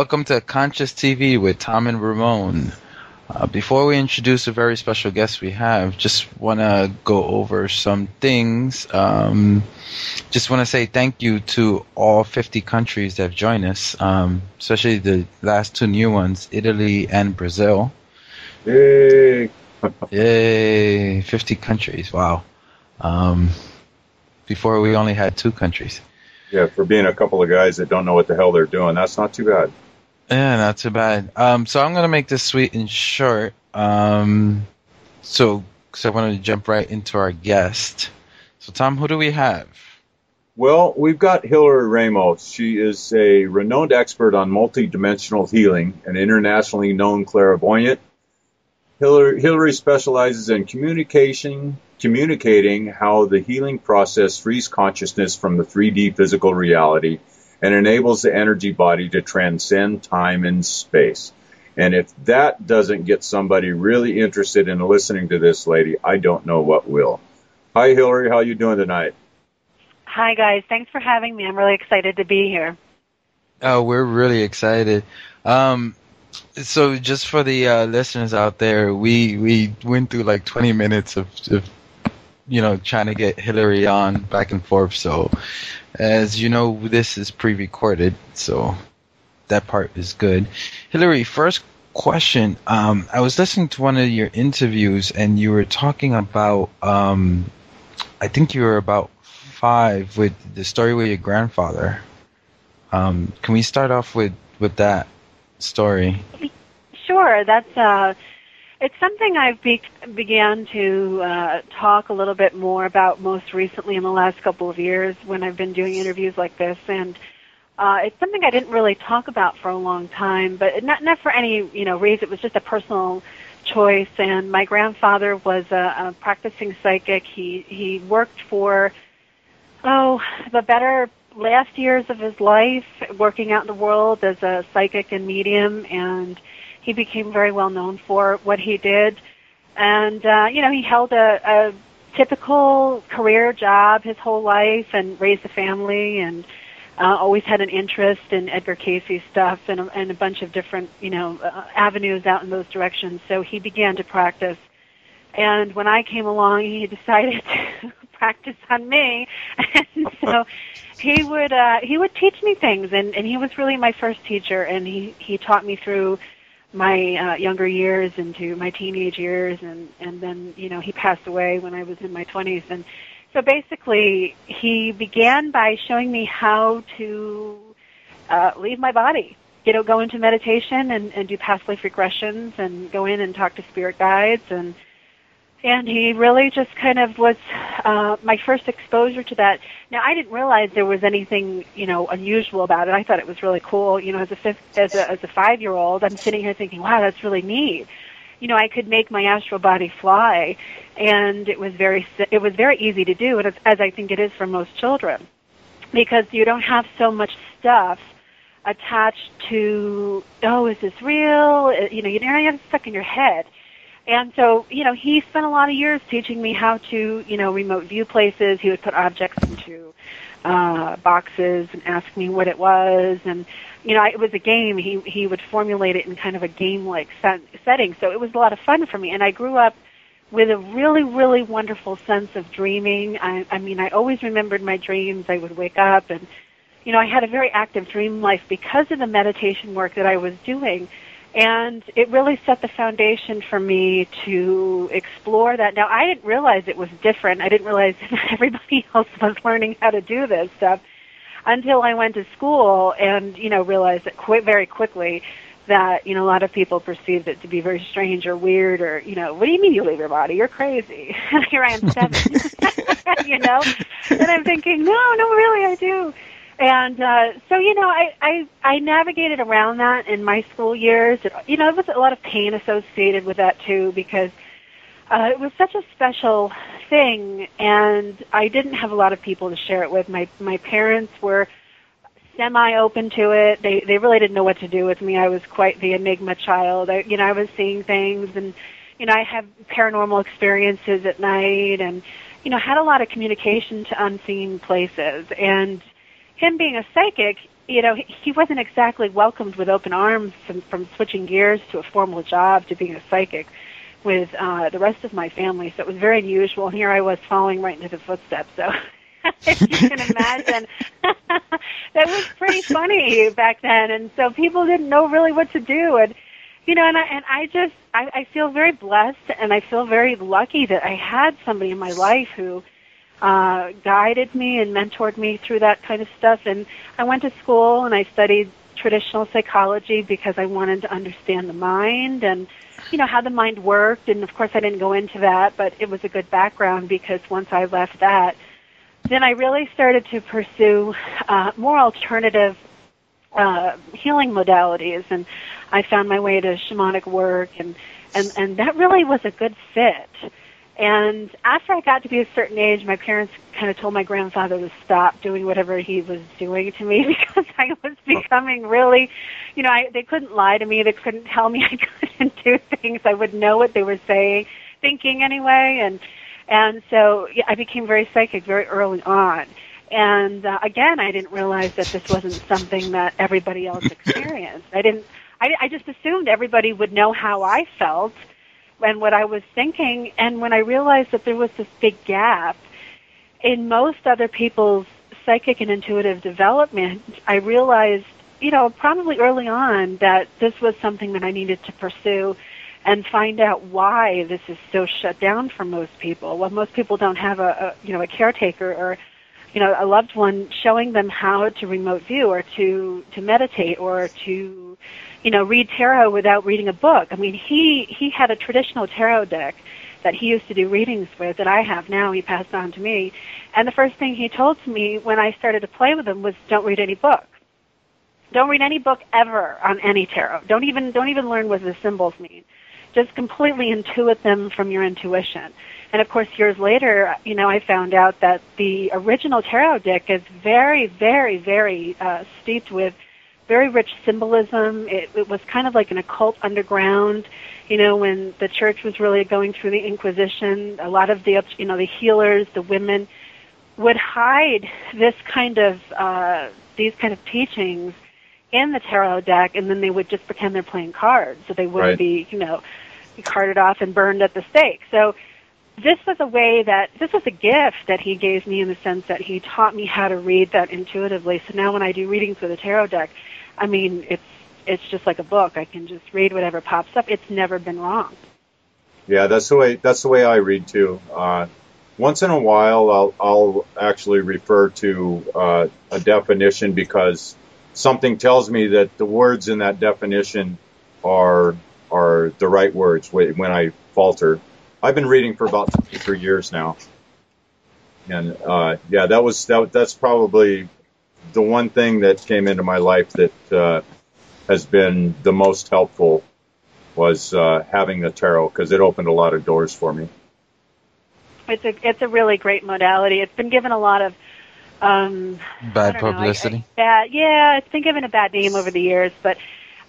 Welcome to Conscious TV with Tom and Ramon. Before we introduce a very special guest we have, just want to go over some things. Just want to say thank you to all 50 countries that have joined us, especially the last two new ones, Italy and Brazil. Yay! Yay! 50 countries, wow. Before we only had 2 countries. Yeah, for being a couple of guys that don't know what the hell they're doing, that's not too bad. Yeah, not too bad. So I'm going to make this sweet and short. So I want to jump right into our guest. So, Tom, who do we have? Well, we've got Hillary Raimo. She is a renowned expert on multidimensional healing, an internationally known clairvoyant. Hillary specializes in communicating how the healing process frees consciousness from the 3D physical reality and enables the energy body to transcend time and space. And if that doesn't get somebody really interested in listening to this lady, I don't know what will. Hi, Hillary. How you doing tonight? Hi, guys. Thanks for having me. I'm really excited to be here. Oh, we're really excited. So just for the listeners out there, we went through like 20 minutes of trying to get Hillary on back and forth. So, as you know, this is pre-recorded, so that part is good. Hillary, first question. I was listening to one of your interviews, and you were talking about, I think you were about 5 with the story with your grandfather. Can we start off with that story? Sure. That's it's something I've began to talk a little bit more about most recently in the last couple of years when I've been doing interviews like this, and it's something I didn't really talk about for a long time, but not for any reason. It was just a personal choice. And my grandfather was a practicing psychic. He worked for the better last years of his life working out in the world as a psychic and medium, and he became very well known for what he did. And, he held a typical career job his whole life and raised a family and always had an interest in Edgar Cayce's stuff and a bunch of different, avenues out in those directions. So he began to practice. And when I came along, he decided to practice on me. And so he would teach me things, and he was really my first teacher, and he taught me through my younger years into my teenage years, and then he passed away when I was in my 20s. And so basically he began by showing me how to leave my body, go into meditation and do past life regressions and go in and talk to spirit guides, and he really just kind of was my first exposure to that. Now, I didn't realize there was anything, unusual about it. I thought it was really cool. As a 5-year-old, I'm sitting here thinking, wow, that's really neat. I could make my astral body fly, and it was very easy to do, and as I think it is for most children, because you don't have so much stuff attached to, is this real? You don't have it stuck in your head. And so, he spent a lot of years teaching me how to, remote view places. He would put objects into boxes and ask me what it was. And, it was a game. He would formulate it in kind of a game-like setting. So it was a lot of fun for me. And I grew up with a really, really wonderful sense of dreaming. I always remembered my dreams. I would wake up and, I had a very active dream life because of the meditation work that I was doing. And it really set the foundation for me to explore that. Now, I didn't realize it was different. I didn't realize that everybody else was learning how to do this stuff until I went to school and, realized that very quickly that, a lot of people perceived it to be very strange or weird or, what do you mean you leave your body? You're crazy. And here I am 7, And I'm thinking, no, really, I do. And so, I navigated around that in my school years. There was a lot of pain associated with that, too, because it was such a special thing, and I didn't have a lot of people to share it with. My parents were semi-open to it. They really didn't know what to do with me. I was quite the enigma child. I was seeing things, and, I had paranormal experiences at night and, had a lot of communication to unseen places. And him being a psychic, he wasn't exactly welcomed with open arms from switching gears to a formal job to being a psychic with the rest of my family. So it was very unusual. And here I was following right into the footsteps. So if you can imagine, that was pretty funny back then. And so people didn't know really what to do. And, I feel very blessed and I feel very lucky that I had somebody in my life who guided me and mentored me through that kind of stuff. And I went to school and I studied traditional psychology because I wanted to understand the mind and, how the mind worked. And, of course, I didn't go into that, but it was a good background because once I left that, then I really started to pursue more alternative healing modalities. And I found my way to shamanic work, and that really was a good fit. And after I got to be a certain age, my parents kind of told my grandfather to stop doing whatever he was doing to me because I was becoming really, they couldn't lie to me. They couldn't tell me I couldn't do things. I would know what they were thinking anyway. And so I became very psychic very early on. And again, I didn't realize that this wasn't something that everybody else experienced. I just assumed everybody would know how I felt and what I was thinking. And when I realized that there was this big gap in most other people's psychic and intuitive development, I realized, probably early on that this was something that I needed to pursue and find out why this is so shut down for most people. Well, most people don't have a caretaker or, a loved one showing them how to remote view or to meditate or to, read tarot without reading a book. I mean, he had a traditional tarot deck that he used to do readings with that I have now. He passed on to me. And the first thing he told me when I started to play with him was, don't read any book. Don't read any book ever on any tarot. Don't even learn what the symbols mean. Just completely intuit them from your intuition. And of course, years later, I found out that the original tarot deck is very, very, very steeped with very rich symbolism. It was kind of like an occult underground. When the church was really going through the Inquisition, a lot of the healers, the women, would hide these kind of teachings in the tarot deck, and then they would just pretend they're playing cards, so they wouldn't be, carted off and burned at the stake. So this was a gift that he gave me in the sense that he taught me how to read that intuitively. So now when I do readings with a tarot deck, I mean, it's just like a book. I can just read whatever pops up. It's never been wrong. Yeah, that's the way I read too. Once in a while, I'll actually refer to a definition because something tells me that the words in that definition are the right words when I falter. I've been reading for about 23 years now, and that's probably the one thing that came into my life that has been the most helpful was having the tarot, because it opened a lot of doors for me. It's a really great modality. It's been given a lot of bad publicity. It's been given a bad name over the years, but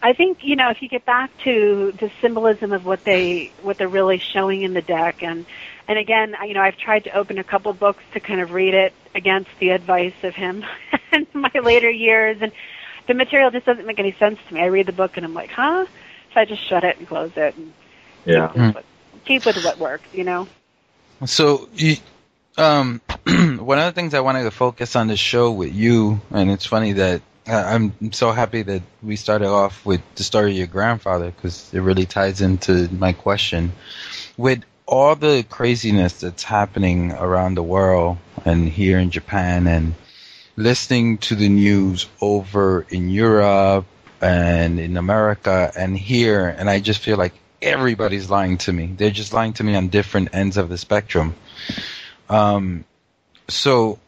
I think, if you get back to the symbolism of what they're really showing in the deck, and again, I've tried to open a couple books to kind of read it against the advice of him in my later years, and the material just doesn't make any sense to me. I read the book and I'm like, huh? So I just shut it and close it and keep with what works, So, one of the things I wanted to focus on the show with you, and it's funny that I'm so happy that we started off with the story of your grandfather, because it really ties into my question. With all the craziness that's happening around the world and here in Japan, and listening to the news over in Europe and in America and here, and I just feel like everybody's lying to me. They're just lying to me on different ends of the spectrum. So,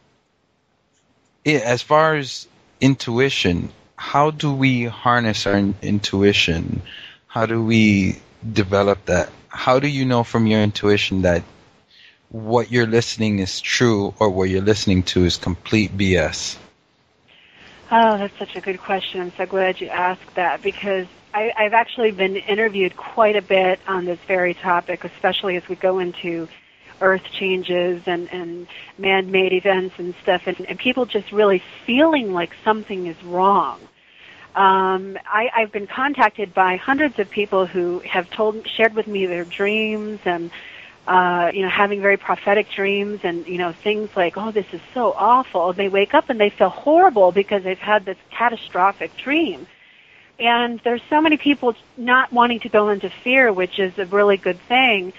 as far as intuition, how do we harness our intuition? How do we develop that? How do you know from your intuition that what you're listening is true or what you're listening to is complete BS? Oh, that's such a good question. I'm so glad you asked that, because I've actually been interviewed quite a bit on this very topic, especially as we go into earth changes and man-made events and stuff, and people just really feeling like something is wrong. I've been contacted by hundreds of people who have shared with me their dreams and, having very prophetic dreams and, things like, oh, this is so awful. And they wake up and they feel horrible because they've had this catastrophic dream. And there's so many people not wanting to go into fear, which is a really good thing.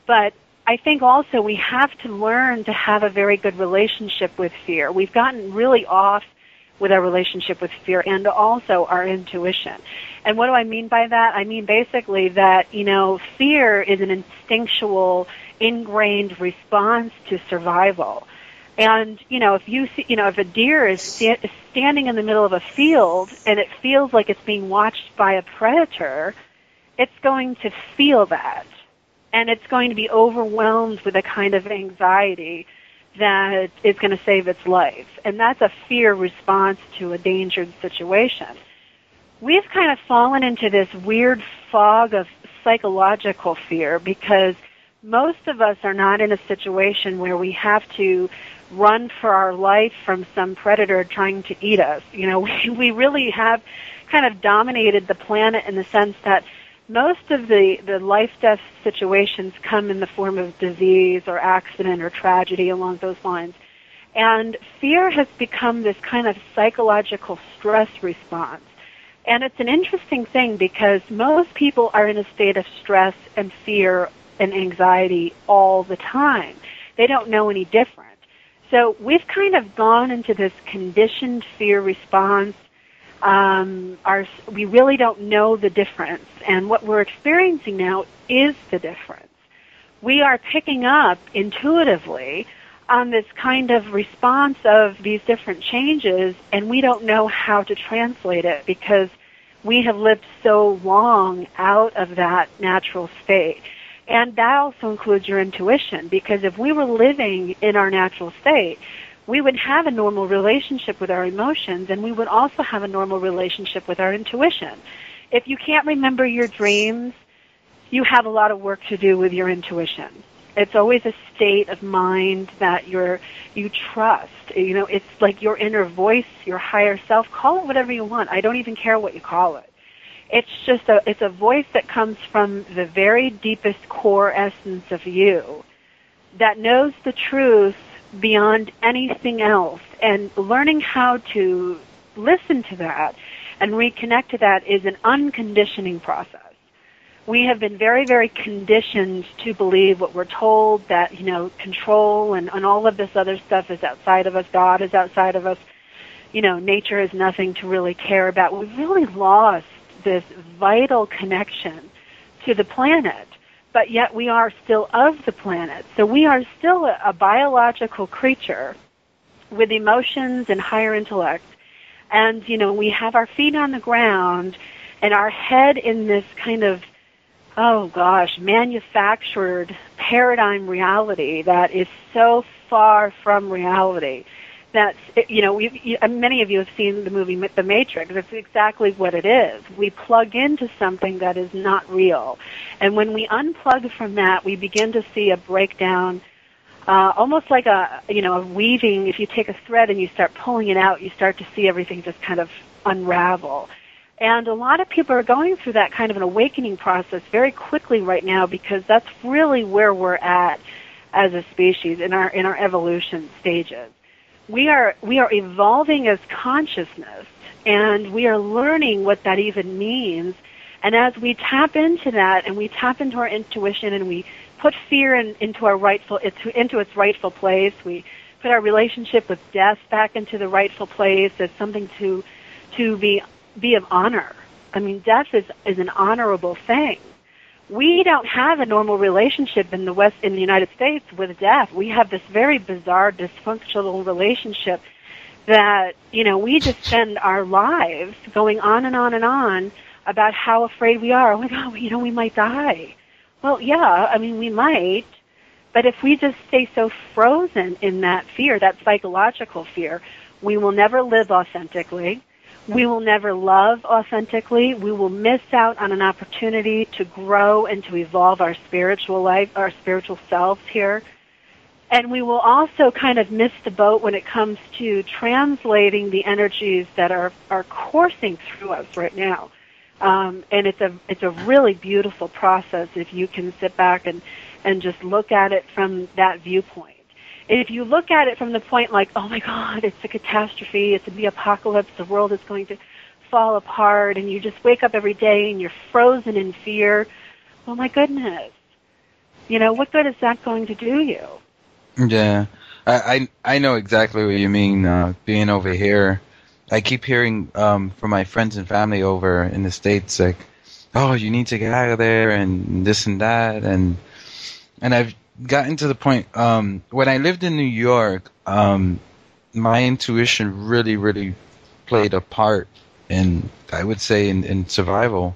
But I think also we have to learn to have a very good relationship with fear. We've gotten really off with our relationship with fear and also our intuition. And what do I mean by that? I mean basically that, fear is an instinctual, ingrained response to survival. And, if you see, if a deer is standing in the middle of a field and it feels like it's being watched by a predator, it's going to feel that. And it's going to be overwhelmed with a kind of anxiety that is going to save its life. And that's a fear response to a dangerous situation. We've kind of fallen into this weird fog of psychological fear because most of us are not in a situation where we have to run for our life from some predator trying to eat us. We really have kind of dominated the planet in the sense that most of the life-death situations come in the form of disease or accident or tragedy along those lines. And fear has become this kind of psychological stress response. And it's an interesting thing because most people are in a state of stress and fear and anxiety all the time. They don't know any different. So we've kind of gone into this conditioned fear response. We really don't know the difference, and what we're experiencing now is the difference. We are picking up intuitively on this kind of response of these different changes, and we don't know how to translate it because we have lived so long out of that natural state. And that also includes your intuition, because if we were living in our natural state, we would have a normal relationship with our emotions, and we would also have a normal relationship with our intuition. If you can't remember your dreams, you have a lot of work to do with your intuition. It's always a state of mind that you trust. It's like your inner voice, your higher self. Call it whatever you want. I don't even care what you call it. It's a voice that comes from the very deepest core essence of you that knows the truth beyond anything else, and learning how to listen to that and reconnect to that is an unconditioning process. We have been very, very conditioned to believe what we're told, that, control and all of this other stuff is outside of us, God is outside of us, nature is nothing to really care about. We've really lost this vital connection to the planet. But yet we are still of the planet. So we are still a biological creature with emotions and higher intellect. And, we have our feet on the ground and our head in this kind of, manufactured paradigm reality that is so far from reality. That's, many of you have seen the movie The Matrix. It's exactly what it is. We plug into something that is not real. And when we unplug from that, we begin to see a breakdown, almost like a weaving. If you take a thread and you start pulling it out, you start to see everything just kind of unravel. And a lot of people are going through that kind of an awakening process very quickly right now, because that's really where we're at as a species in our evolution stages. We are evolving as consciousness, and we are learning what that even means. And as we tap into that, and we tap into our intuition, and we put fear into its rightful place, we put our relationship with death back into the rightful place as something to be of honor. I mean, death is an honorable thing. We don't have a normal relationship in the United States with death. We have this very bizarre, dysfunctional relationship that, we just spend our lives going on and on and on about how afraid we are. Oh my God, we might die. Well, yeah, we might. But if we just stay so frozen in that fear, that psychological fear, we will never live authentically. We will never love authentically. We will miss out on an opportunity to grow and to evolve our spiritual life, our spiritual selves here. And we will also kind of miss the boat when it comes to translating the energies that are coursing through us right now. And it's a really beautiful process if you can sit back and just look at it from that viewpoint. If you look at it from the point like, oh my God, it's a catastrophe, it's the apocalypse, the world is going to fall apart, and you just wake up every day and you're frozen in fear, oh my goodness. What good is that going to do you? Yeah, I know exactly what you mean. Being over here, I keep hearing from my friends and family over in the States, like, oh, you need to get out of there and this and that, and I've gotten to the point when I lived in New York, my intuition really, really played a part in, I would say, in survival.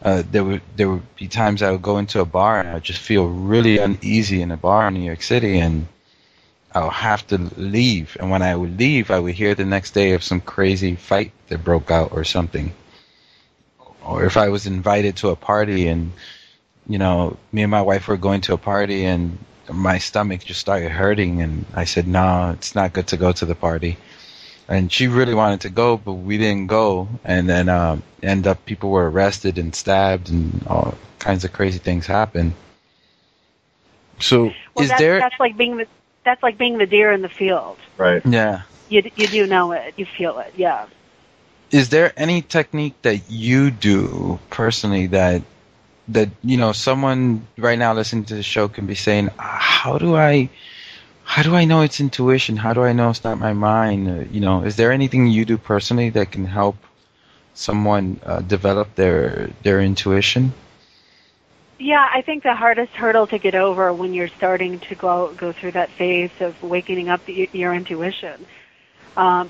There would be times I would go into a bar and I would just feel really uneasy in a bar in New York City, and I'll have to leave. And when I would leave, I would hear the next day of some crazy fight that broke out or something. Or if I was invited to a party and, me and my wife were going to a party and my stomach just started hurting, and I said, no, it's not good to go to the party. And she really wanted to go, but we didn't go. And then end up people were arrested and stabbed, and all kinds of crazy things happened. So that's like being the deer in the field. Right. Yeah. You do know it. You feel it. Yeah. Is there any technique that you do personally that someone right now listening to the show can be saying, how do I know it's intuition? How do I know it's not my mind? Is there anything you do personally that can help someone develop their intuition? Yeah, I think the hardest hurdle to get over when you're starting to go through that phase of waking up your intuition,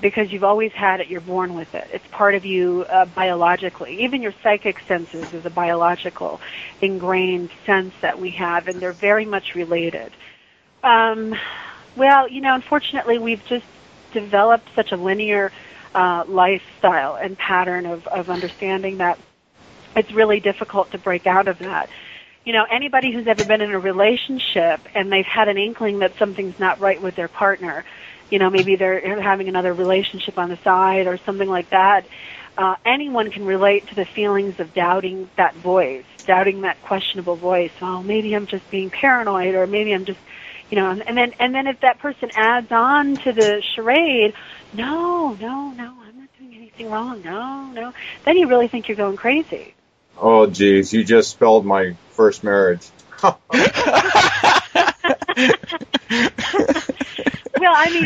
because you've always had it, you're born with it. It's part of you biologically. Even your psychic senses is a biological ingrained sense that we have, and they're very much related. Well, unfortunately, we've just developed such a linear lifestyle and pattern of understanding that it's really difficult to break out of that. Anybody who's ever been in a relationship and they've had an inkling that something's not right with their partner, maybe they're having another relationship on the side or something like that, anyone can relate to the feelings of doubting that voice, doubting that questionable voice. Oh, maybe I'm just being paranoid, or maybe I'm just, and then if that person adds on to the charade, no, I'm not doing anything wrong, no, then you really think you're going crazy. Oh, geez, you just spelled my first marriage. Well,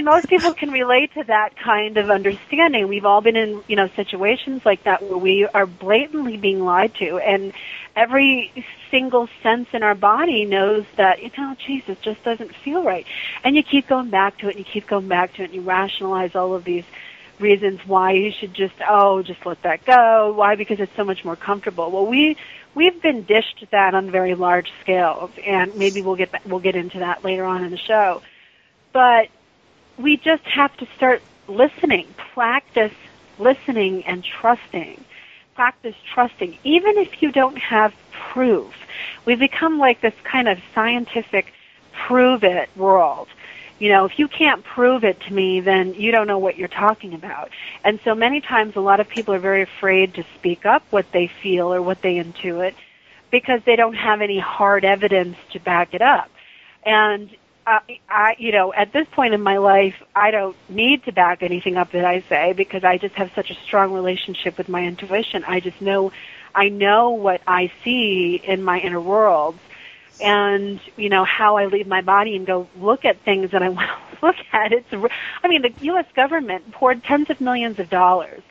most people can relate to that kind of understanding. We've all been in, situations like that where we are blatantly being lied to, and every single sense in our body knows that, geez, it just doesn't feel right. And you keep going back to it, and you keep going back to it, and you rationalize all of these reasons why you should just let that go. Why? Because it's so much more comfortable. Well, we've been dished that on very large scales, and maybe we'll get into that later on in the show. But we just have to start listening, practice listening and trusting. Practice trusting, even if you don't have proof. We've become like this kind of scientific prove-it world. If you can't prove it to me, then you don't know what you're talking about. And so many times a lot of people are very afraid to speak up what they feel or what they intuit because they don't have any hard evidence to back it up. And at this point in my life, I don't need to back anything up that I say because I just have such a strong relationship with my intuition. I know what I see in my inner worlds. And, how I leave my body and go look at things that I want to look at. The U.S. government poured tens of millions of dollars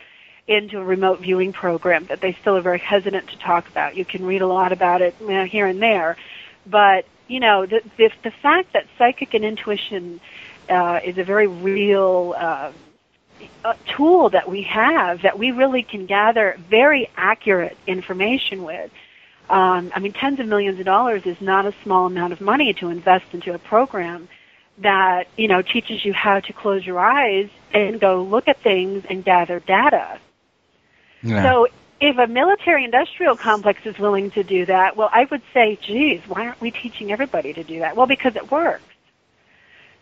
into a remote viewing program that they still are very hesitant to talk about. You can read a lot about it here and there. But, the fact that psychic and intuition is a very real tool that we have, that we really can gather very accurate information with. Tens of millions of dollars is not a small amount of money to invest into a program that, teaches you how to close your eyes and go look at things and gather data. Yeah. So if a military-industrial complex is willing to do that, well, I would say, geez, why aren't we teaching everybody to do that? Well, because it works.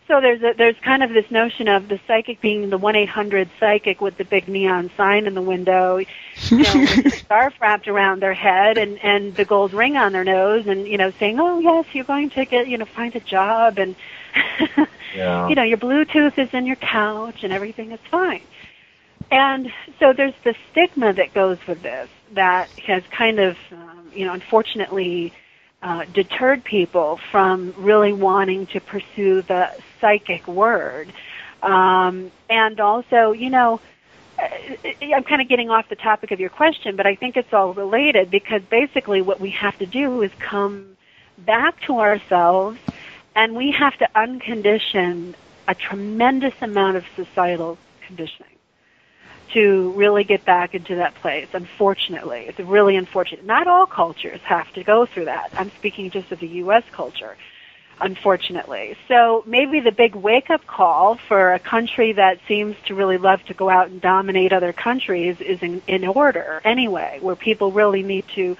So there's kind of this notion of the psychic being the 1-800 psychic with the big neon sign in the window, with a scarf wrapped around their head and the gold ring on their nose, and saying, oh yes, you're going to get find a job, and your Bluetooth is in your couch and everything is fine. And so there's the stigma that goes with this that has kind of unfortunately deterred people from really wanting to pursue the psychic word. And also, I'm kind of getting off the topic of your question, but I think it's all related, because basically what we have to do is come back to ourselves, and we have to uncondition a tremendous amount of societal conditioning to really get back into that place. Unfortunately, it's really unfortunate. Not all cultures have to go through that. I'm speaking just of the U.S. culture, unfortunately. So maybe the big wake-up call for a country that seems to really love to go out and dominate other countries is in order anyway, where people really need to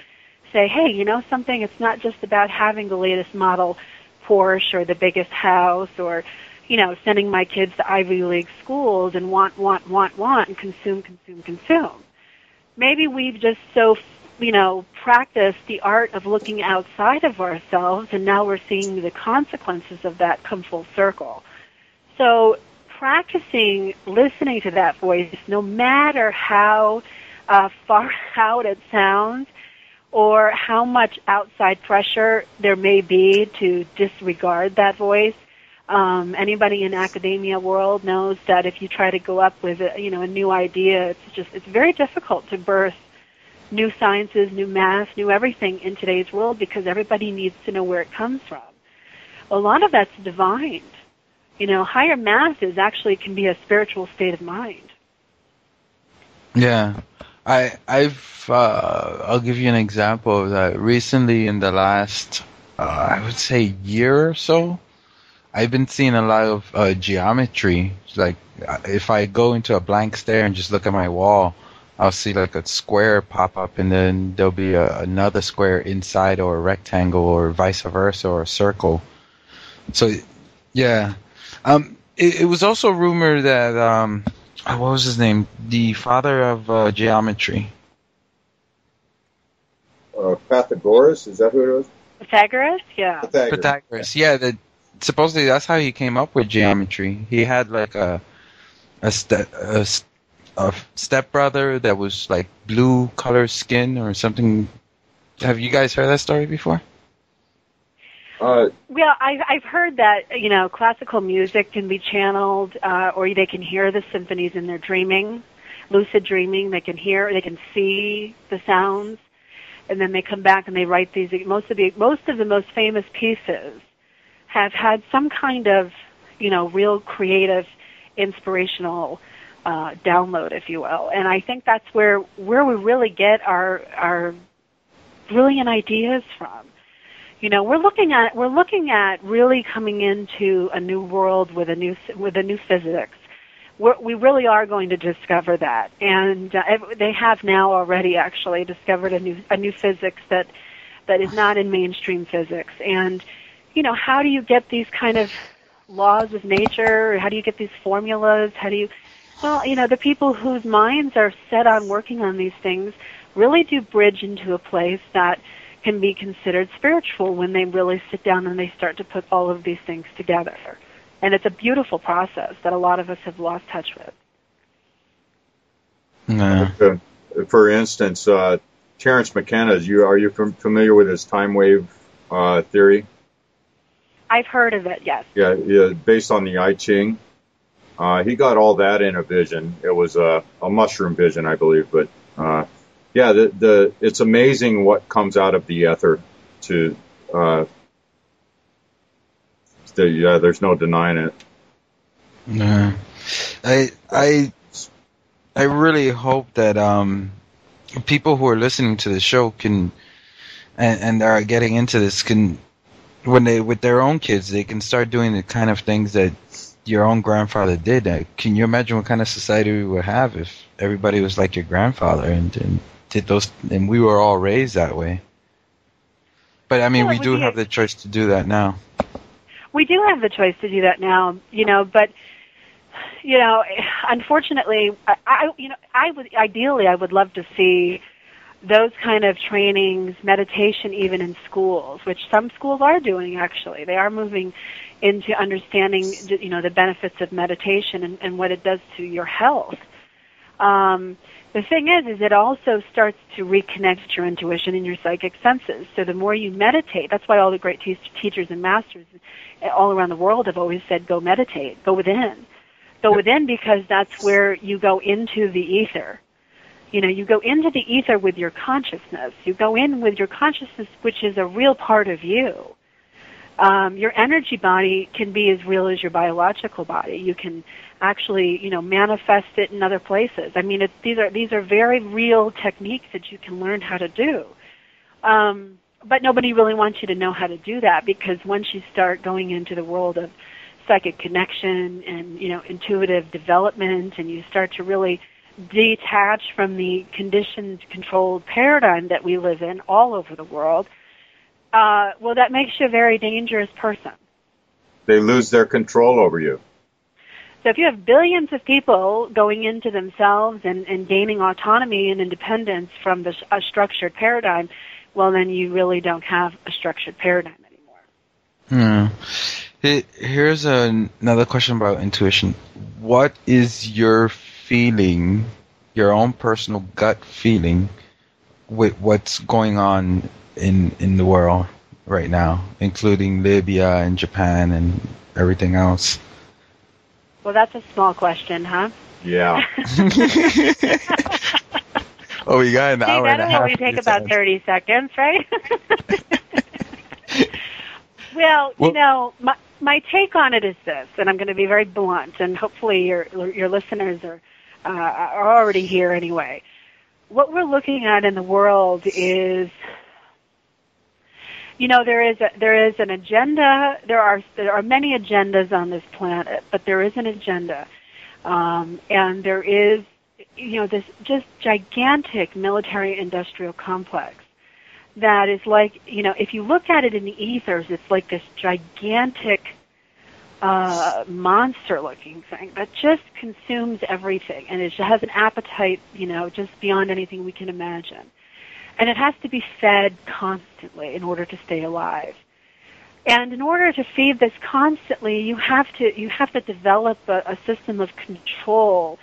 say, hey, something, it's not just about having the latest model Porsche or the biggest house or sending my kids to Ivy League schools and want, and consume. Maybe we've just practiced the art of looking outside of ourselves, and now we're seeing the consequences of that come full circle. So practicing listening to that voice, no matter how far out it sounds or how much outside pressure there may be to disregard that voice. Anybody in academia world knows that if you try to go up with a new idea, it's very difficult to birth new sciences, new math, new everything in today's world, because everybody needs to know where it comes from. A lot of that's divined. Higher math can be a spiritual state of mind. Yeah. I'll give you an example of that. Recently, in the last, I would say, year or so, I've been seeing a lot of geometry. Like, if I go into a blank stare and just look at my wall, I'll see like a square pop up, and then there'll be another square inside, or a rectangle, or vice versa, or a circle. So, yeah. It was also rumored that, what was his name? The father of geometry. Pythagoras, is that who it was? Pythagoras, yeah. Pythagoras, yeah. Supposedly that's how he came up with geometry. He had like a stepbrother that was like blue color skin or something. Have you guys heard that story before? Well, I've heard that classical music can be channeled, or they can hear the symphonies in their dreaming, lucid dreaming. They can see the sounds, and then they come back and they write these. Most of the most famous pieces have had some kind of, real creative, inspirational download, if you will. And I think that's where we really get our brilliant ideas from. We're looking at really coming into a new world with a new physics. We really are going to discover that, and they have now already actually discovered a new physics that is not in mainstream physics. And how do you get these kind of laws of nature? How do you get these formulas? The people whose minds are set on working on these things really do bridge into a place that can be considered spiritual when they really sit down and they start to put all of these things together. And it's a beautiful process that a lot of us have lost touch with. Yeah. For instance, Terence McKenna, are you familiar with his time wave theory? I've heard of it, yes. Yeah, based on the I Ching. He got all that in a vision. It was a mushroom vision, I believe. But it's amazing what comes out of the ether. There's no denying it. Yeah, I really hope that people who are listening to the show can and are getting into this can. When with their own kids, they can start doing the kind of things that your own grandfather did. Can you imagine what kind of society we would have if everybody was like your grandfather and did those, and we were all raised that way? But I mean, we do have the choice to do that now. We do have the choice to do that now, but unfortunately, I would love to see those kind of trainings, meditation even in schools, which some schools are doing actually. They are moving into understanding, the benefits of meditation and what it does to your health. The thing is it also starts to reconnect your intuition and your psychic senses. So the more you meditate, that's why all the great teachers and masters all around the world have always said, go meditate, go within. Go within, because that's where you go into the ether. You go into the ether with your consciousness. You go in with your consciousness, which is a real part of you. Your energy body can be as real as your biological body. You can actually, manifest it in other places. I mean, these are very real techniques that you can learn how to do. But nobody really wants you to know how to do that, because once you start going into the world of psychic connection and, intuitive development, and you start to really detach from the conditioned, controlled paradigm that we live in all over the world, well, that makes you a very dangerous person. They lose their control over you. So if you have billions of people going into themselves and gaining autonomy and independence from a structured paradigm, well, then you really don't have a structured paradigm anymore. Here's another question about intuition. What is your feeling, your own personal gut feeling, with what's going on in the world right now, including Libya and Japan and everything else? Well, that's a small question, huh? Yeah. Oh, we got an hour and a half. That'll only take about 30 seconds, right? Well, my take on it is this, and I'm going to be very blunt, and hopefully your listeners are already here anyway. What we're looking at in the world is, there is an agenda. There are many agendas on this planet, but there is an agenda, and there is, this just gigantic military-industrial complex that is like, if you look at it in the ethers, it's like this gigantic monster-looking thing that just consumes everything, and it has an appetite, just beyond anything we can imagine. And it has to be fed constantly in order to stay alive. And in order to feed this constantly, you have to develop a system of control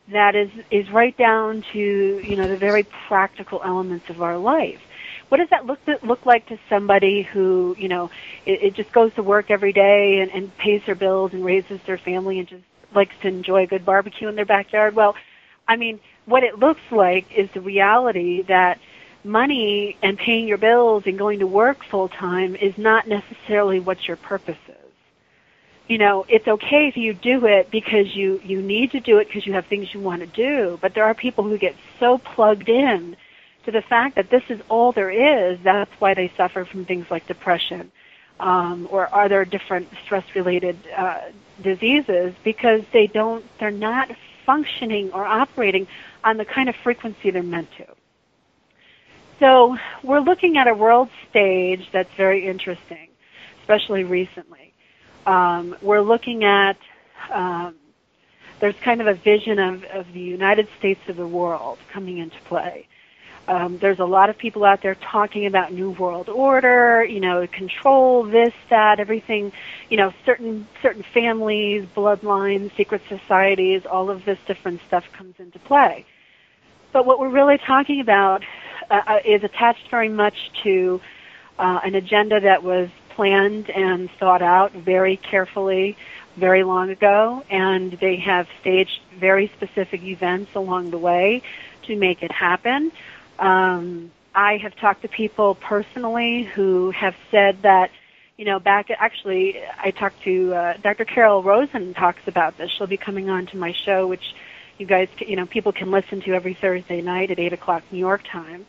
that is right down to, the very practical elements of our life. What does that look like to somebody who, it just goes to work every day and pays their bills and raises their family and just likes to enjoy a good barbecue in their backyard? Well, I mean, what it looks like is the reality that money and paying your bills and going to work full time is not necessarily what your purpose is. It's okay if you do it because you need to do it because you have things you want to do, but there are people who get so plugged in to the fact that this is all there is. That's why they suffer from things like depression or other different stress-related diseases, because they're not functioning or operating on the kind of frequency they're meant to. So we're looking at a world stage that's very interesting, especially recently. We're looking at, there's kind of a vision of the United States of the world coming into play. There's a lot of people out there talking about New World Order, control, this, that, everything, certain families, bloodlines, secret societies, all of this different stuff comes into play. But what we're really talking about is attached very much to an agenda that was planned and thought out very carefully very long ago, and they have staged very specific events along the way to make it happen. I have talked to people personally who have said that, I talked to Dr. Carol Rosen talks about this. She'll be coming on to my show, which you guys, people can listen to every Thursday night at 8 o'clock New York time.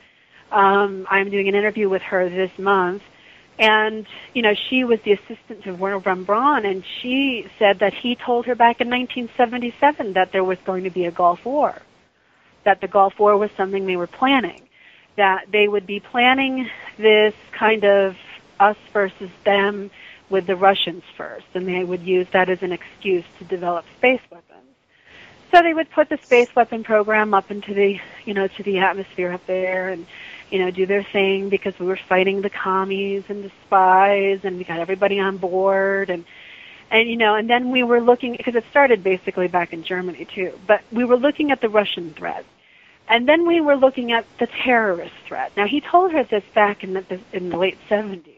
I'm doing an interview with her this month, and, she was the assistant to Werner von Braun, and she said that he told her back in 1977 that there was going to be a Gulf War, that the Gulf War was something they were planning, that they would be planning this kind of us versus them with the Russians first, and they would use that as an excuse to develop space weapons. So they would put the space weapon program up into the, to the atmosphere up there, and, do their thing, because we were fighting the commies and the spies, and we got everybody on board, and then we were looking, because it started basically back in Germany too, but we were looking at the Russian threat. And then we were looking at the terrorist threat. Now, he told her this back in the late 70s,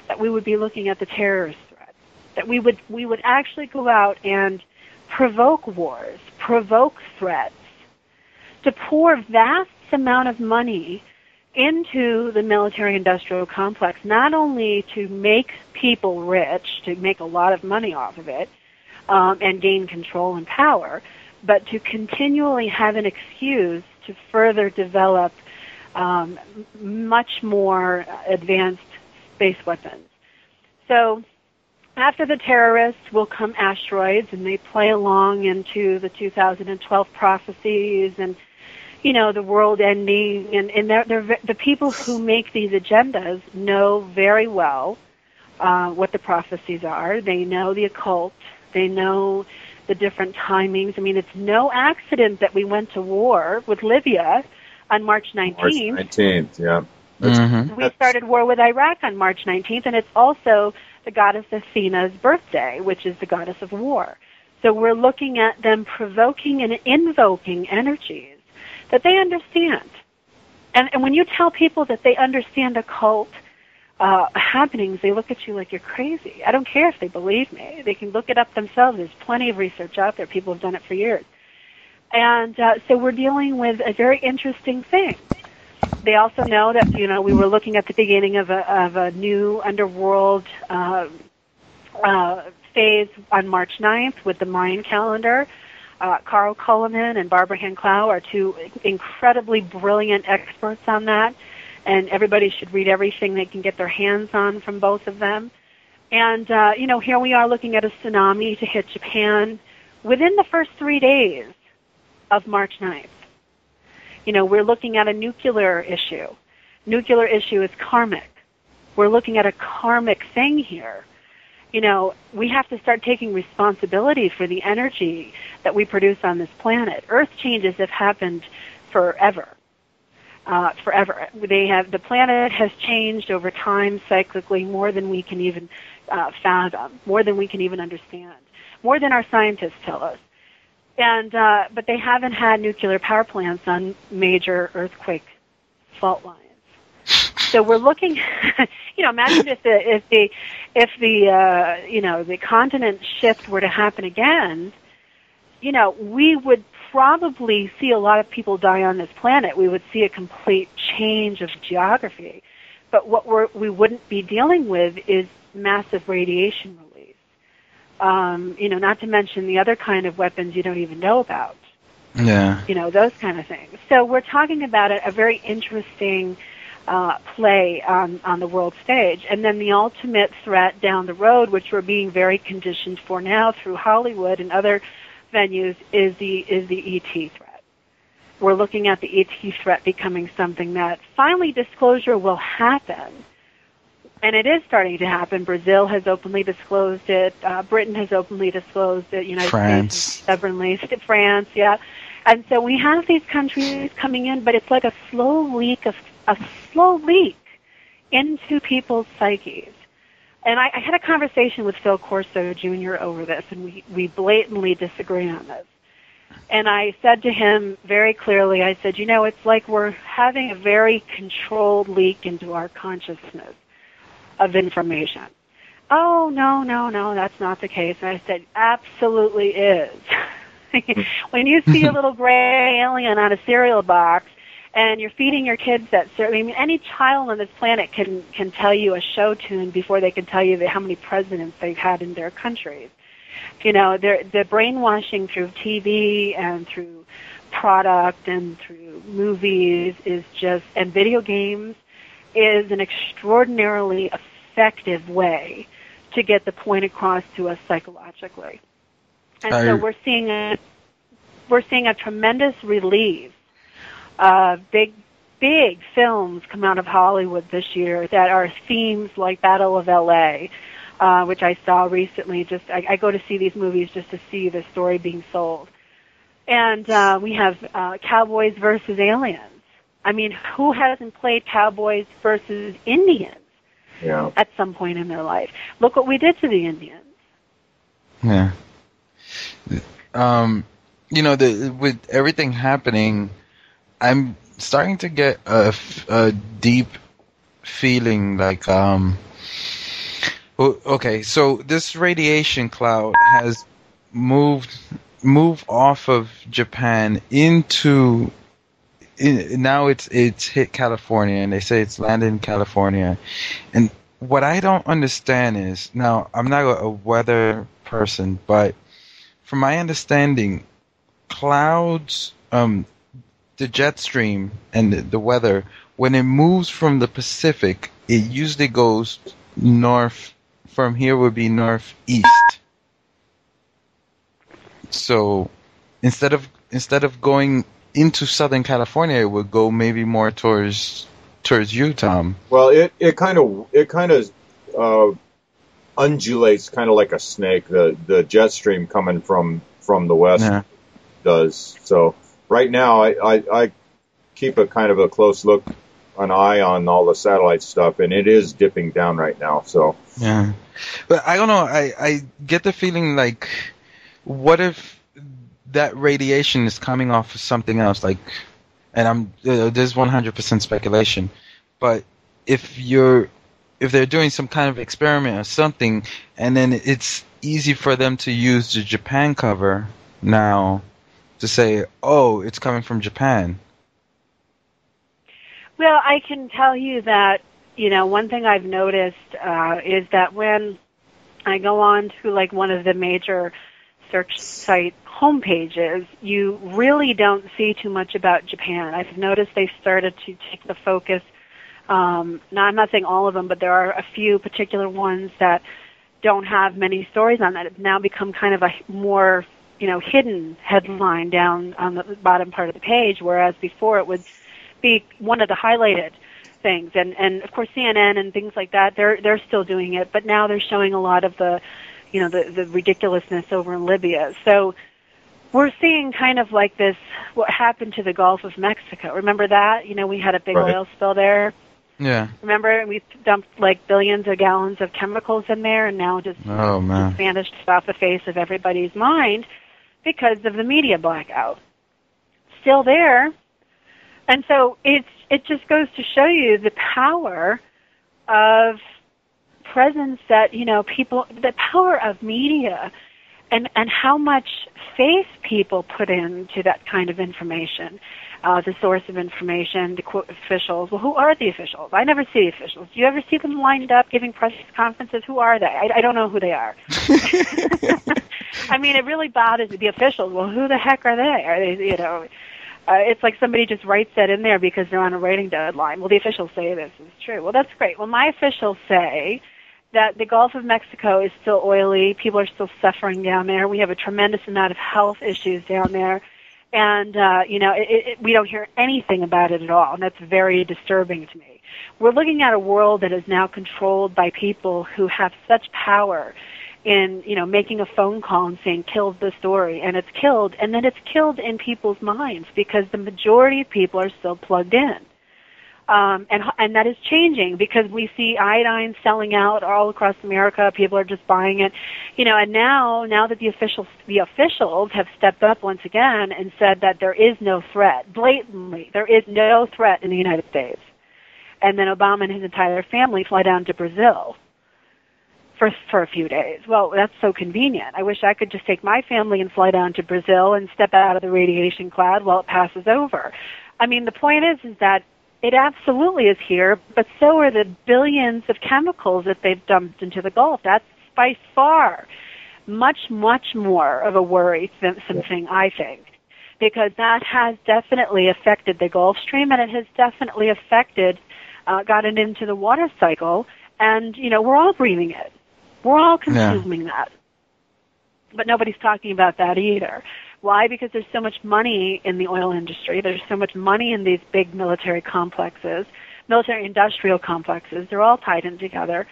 that we would be looking at the terrorist threat, that we would actually go out and provoke wars, provoke threats, to pour vast amount of money into the military-industrial complex, not only to make people rich, to make a lot of money off of it, and gain control and power, but to continually have an excuse to further develop much more advanced space weapons. So after the terrorists will come asteroids, and they play along into the 2012 prophecies and, the world ending. And the people who make these agendas know very well what the prophecies are. They know the occult. They know the different timings. I mean, it's no accident that we went to war with Libya on March 19th. March 19th, yeah. We started war with Iraq on March 19th, and it's also the goddess Athena's birthday, which is the goddess of war. So we're looking at them provoking and invoking energies that they understand. And when you tell people that they understand occult happenings, they look at you like you're crazy. I don't care if they believe me. They can look it up themselves. There's plenty of research out there. People have done it for years. And so we're dealing with a very interesting thing. They also know that, we were looking at the beginning of a new underworld phase on March 9th with the Mayan calendar. Carl Cullinan and Barbara Hanclau are two incredibly brilliant experts on that, and everybody should read everything they can get their hands on from both of them. And, here we are looking at a tsunami to hit Japan within the first 3 days of March 9th. We're looking at a nuclear issue. Nuclear issue is karmic. We're looking at a karmic thing here. We have to start taking responsibility for the energy that we produce on this planet. Earth changes have happened forever. The planet has changed over time cyclically more than we can even fathom, more than we can even understand, more than our scientists tell us. And but they haven't had nuclear power plants on major earthquake fault lines. So we're looking, imagine if the continent shift were to happen again, we would probably see a lot of people die on this planet. We would see a complete change of geography. But what we wouldn't be dealing with is massive radiation release. Not to mention the other kind of weapons you don't even know about. Yeah. Those kind of things. So we're talking about a very interesting play on the world stage. And then the ultimate threat down the road, which we're being very conditioned for now through Hollywood and other venues, is the ET threat. We're looking at the ET threat becoming something that finally disclosure will happen. And it is starting to happen. Brazil has openly disclosed it. Britain has openly disclosed it. United States stubbornly. France, yeah. And so we have these countries coming in, but it's like a slow leak into people's psyches. And I had a conversation with Phil Corso Jr. over this, and we blatantly disagree on this. And I said to him very clearly, I said, it's like we're having a very controlled leak into our consciousness of information. Oh, no, that's not the case. And I said, absolutely is. When you see a little gray alien on a cereal box and you're feeding your kids that cereal, any child on this planet can tell you a show tune before they can tell you how many presidents they've had in their countries. The brainwashing through TV and through product and through movies and video games is an extraordinarily effective way to get the point across to us psychologically. And so we're seeing a tremendous release of big films come out of Hollywood this year that are themes like Battle of L.A., which I saw recently. I go to see these movies just to see the story being sold. And we have Cowboys versus Aliens. I mean, who hasn't played Cowboys versus Indians at some point in their life? Look what we did to the Indians. Yeah. With everything happening, I'm starting to get a deep feeling like, okay, so this radiation cloud has moved off of Japan now it's hit California, and they say it's landed in California. And what I don't understand is, now I'm not a weather person, but from my understanding, clouds, the jet stream and the weather, when it moves from the Pacific, it usually goes north. From here would be northeast. So instead of going into Southern California, it would go maybe more towards you, Tom. Well, it kind of undulates, kind of like a snake. The jet stream coming from the west does. So right now, I keep a kind of a close an eye on all the satellite stuff, and it is dipping down right now. So yeah, but I don't know. I get the feeling like, what if that radiation is coming off of something else? Like, and there's 100% speculation, but if they're doing some kind of experiment or something, and then it's easy for them to use the Japan cover now to say, oh, it's coming from Japan. Well, I can tell you that, one thing I've noticed is that when I go on to like one of the major search site homepages, you really don't see too much about Japan. I've noticed they've started to take the focus. Now, I'm not saying all of them, but there are a few particular ones that don't have many stories on that. It's now become kind of a more, hidden headline down on the bottom part of the page, whereas before it would be one of the highlighted things. And of course, CNN and things like that, they're still doing it, but now they're showing a lot of the ridiculousness over in Libya. So we're seeing kind of like this, what happened to the Gulf of Mexico. Remember that? We had a big oil spill there. Yeah. Remember, we dumped like billions of gallons of chemicals in there, and now just vanished off the face of everybody's mind because of the media blackout. Still there. And so it just goes to show you the power of presence that, people, the power of media and how much faith people put into that kind of information, the source of information, the quote officials. Well, who are the officials? I never see the officials. Do you ever see them lined up giving press conferences? Who are they? I don't know who they are. I mean, it really bothers me. The officials. Well, who the heck are they? Are they, it's like somebody just writes that in there because they're on a writing deadline. Well, the officials say this is true. Well, that's great. Well, my officials say that the Gulf of Mexico is still oily. People are still suffering down there. We have a tremendous amount of health issues down there. And, we don't hear anything about it at all, and that's very disturbing to me. We're looking at a world that is now controlled by people who have such power in, making a phone call and saying, kill the story, and it's killed, and then it's killed in people's minds because the majority of people are still plugged in. And that is changing because we see iodine selling out all across America. People are just buying it, and now that the officials have stepped up once again and said that there is no threat, blatantly, there is no threat in the United States. And then Obama and his entire family fly down to Brazil for a few days. Well, that's so convenient. I wish I could just take my family and fly down to Brazil and step out of the radiation cloud while it passes over. I mean, the point is that it absolutely is here, but so are the billions of chemicals that they've dumped into the Gulf. That's by far much, much more of a worry than something, I think, because that has definitely affected the Gulf Stream, and it has definitely gotten into the water cycle, and, we're all breathing it. We're all consuming that. But nobody's talking about that either. Why? Because there's so much money in the oil industry. There's so much money in these big military complexes, military industrial complexes. They're all tied in together.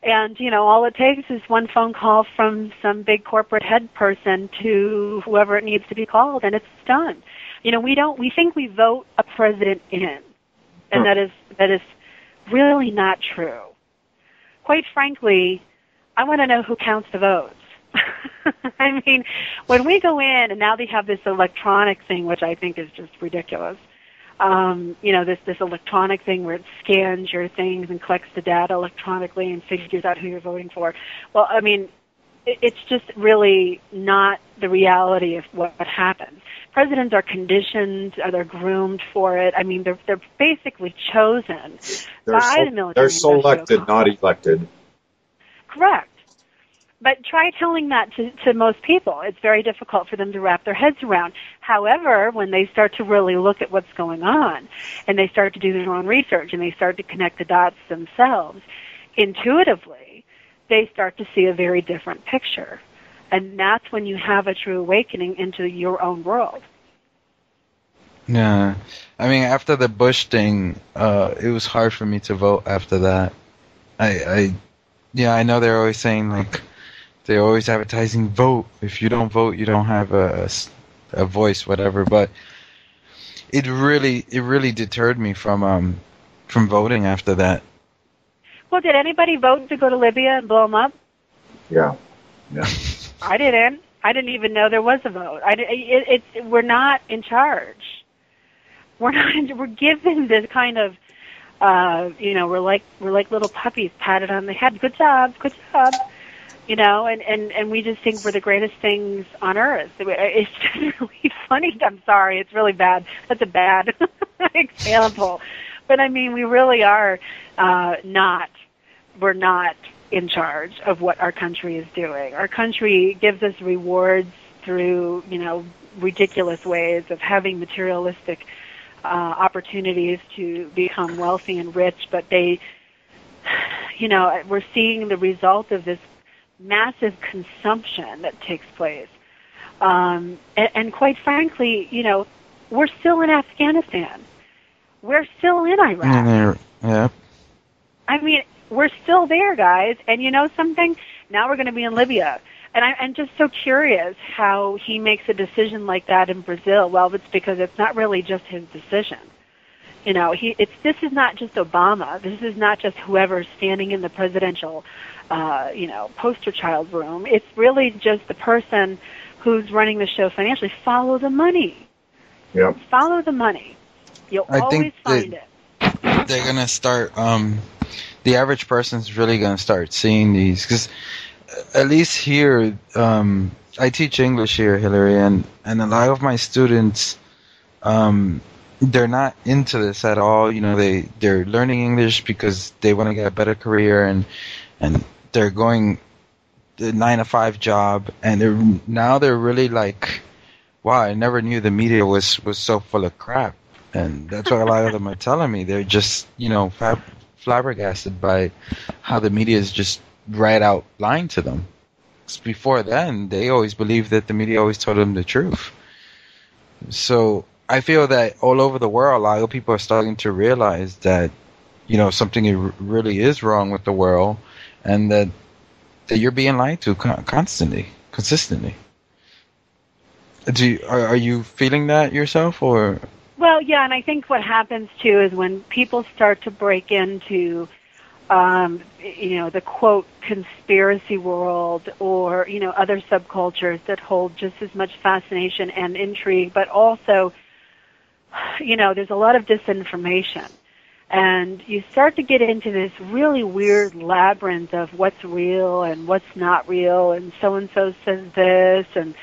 And, all it takes is one phone call from some big corporate head person to whoever it needs to be called, and it's done. We think we vote a president in, and that is really not true. Quite frankly, I want to know who counts the votes. I mean, when we go in, and now they have this electronic thing, which I think is just ridiculous. This electronic thing where it scans your things and collects the data electronically and figures out who you're voting for. Well, I mean, it's just really not the reality of what happens. Presidents are conditioned, they're groomed for it. I mean, they're basically chosen by the military. They're selected, not elected. Correct. But try telling that to most people. It's very difficult for them to wrap their heads around. However, when they start to really look at what's going on, and they start to do their own research, and they start to connect the dots themselves, intuitively, they start to see a very different picture. And that's when you have a true awakening into your own world. Yeah. I mean, after the Bush thing, it was hard for me to vote after that. I know they're always saying, like, they're always advertising, vote. If you don't vote, you don't have a voice, whatever. But it really deterred me from voting after that. Well, did anybody vote to go to Libya and blow them up? Yeah. I didn't. I didn't even know there was a vote. We're not in charge. We're given this kind of, we're like little puppies patted on the head. Good job. And we just think we're the greatest things on earth. It's just really funny. I'm sorry. It's really bad. That's a bad example. But I mean, we really are we're not in charge of what our country is doing. Our country gives us rewards through, ridiculous ways of having materialistic opportunities to become wealthy and rich, but we're seeing the result of this massive consumption that takes place. And quite frankly, we're still in Afghanistan. We're still in Iraq. Yeah. I mean, we're still there, guys. And you know something? Now we're going to be in Libya. And I'm just so curious how he makes a decision like that in Brazil. Well, it's because it's not really just his decision. This is not just Obama. This is not just whoever's standing in the presidential, poster child room. It's really just the person who's running the show financially. Follow the money. Yep. Follow the money. You'll always find it. They're going to start, the average person's really going to start seeing these. Because at least here, I teach English here, Hillary, and a lot of my students, they're not into this at all. They're learning English because they want to get a better career, and they're going the 9-to-5 job, and they're really like, wow, I never knew the media was so full of crap. And that's what a lot of them are telling me. They're just, flabbergasted by how the media is just right out lying to them. 'Cause before then, they always believed that the media always told them the truth. So I feel that all over the world, a lot of people are starting to realize that, something really is wrong with the world, and that you're being lied to consistently. Are you feeling that yourself, or? Well, yeah, and I think what happens too is when people start to break into, the quote conspiracy world, or other subcultures that hold just as much fascination and intrigue, but also, there's a lot of disinformation, and you start to get into this really weird labyrinth of what's real and what's not real, and so says this, and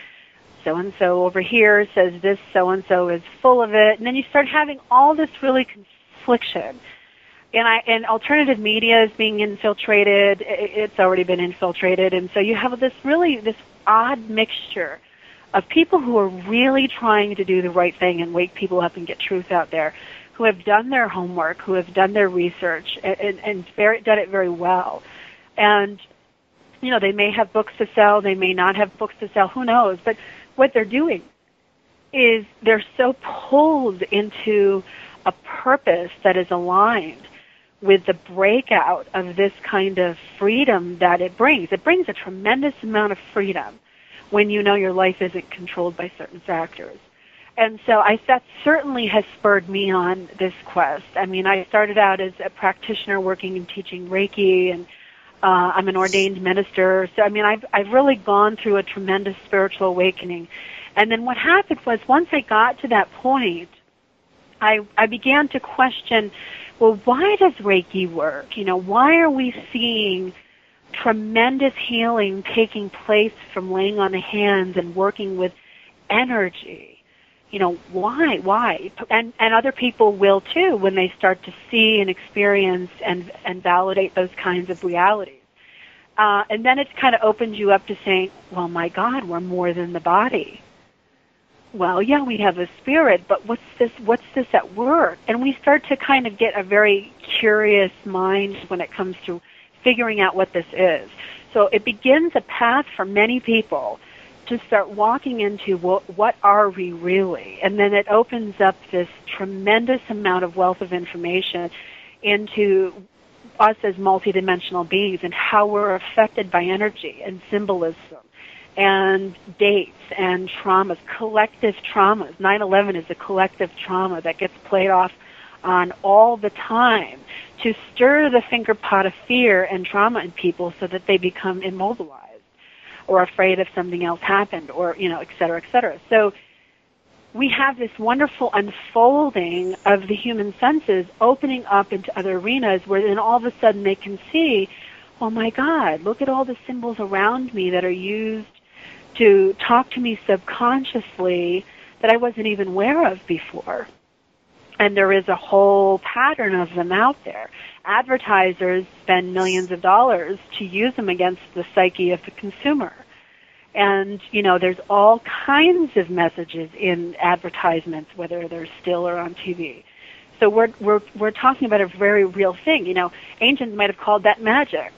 so-and-so over here says this, so-and-so is full of it. And then you start having all this really confliction. And alternative media is being infiltrated. It's already been infiltrated. And so you have this odd mixture of people who are really trying to do the right thing and wake people up and get truth out there, who have done their homework, who have done their research, and done it very well. And, they may have books to sell. They may not have books to sell. Who knows? But what they're doing is they're so pulled into a purpose that is aligned with the breakout of this kind of freedom that it brings. It brings a tremendous amount of freedom when you know your life isn't controlled by certain factors. And so that certainly has spurred me on this quest. I mean, I started out as a practitioner working and teaching Reiki, and I'm an ordained minister. So, I mean, I've really gone through a tremendous spiritual awakening. And then what happened was, once I got to that point, I began to question, well, why does Reiki work? You know, why are we seeing tremendous healing taking place from laying on the hands and working with energy? You know, why? And other people will too when they start to see and experience and validate those kinds of realities. And then it kind of opens you up to saying, well, my God, we're more than the body. Well, yeah, we have a spirit, but what's this at work? And we start to kind of get a very curious mind when it comes to figuring out what this is. So it begins a path for many people to start walking into what are we really? And then it opens up this tremendous amount of wealth of information into us as multidimensional beings and how we're affected by energy and symbolism and dates and traumas, collective traumas. 9/11 is a collective trauma that gets played off on all the time to stir the finger pot of fear and trauma in people so that they become immobilized or afraid if something else happened, or, you know, et cetera, et cetera. So we have this wonderful unfolding of the human senses opening up into other arenas where then all of a sudden they can see, oh my God, look at all the symbols around me that are used to talk to me subconsciously that I wasn't even aware of before. And there is a whole pattern of them out there. Advertisers spend millions of dollars to use them against the psyche of the consumer. And, you know, there's all kinds of messages in advertisements, whether they're still or on TV. So we're talking about a very real thing. You know, ancients might have called that magic.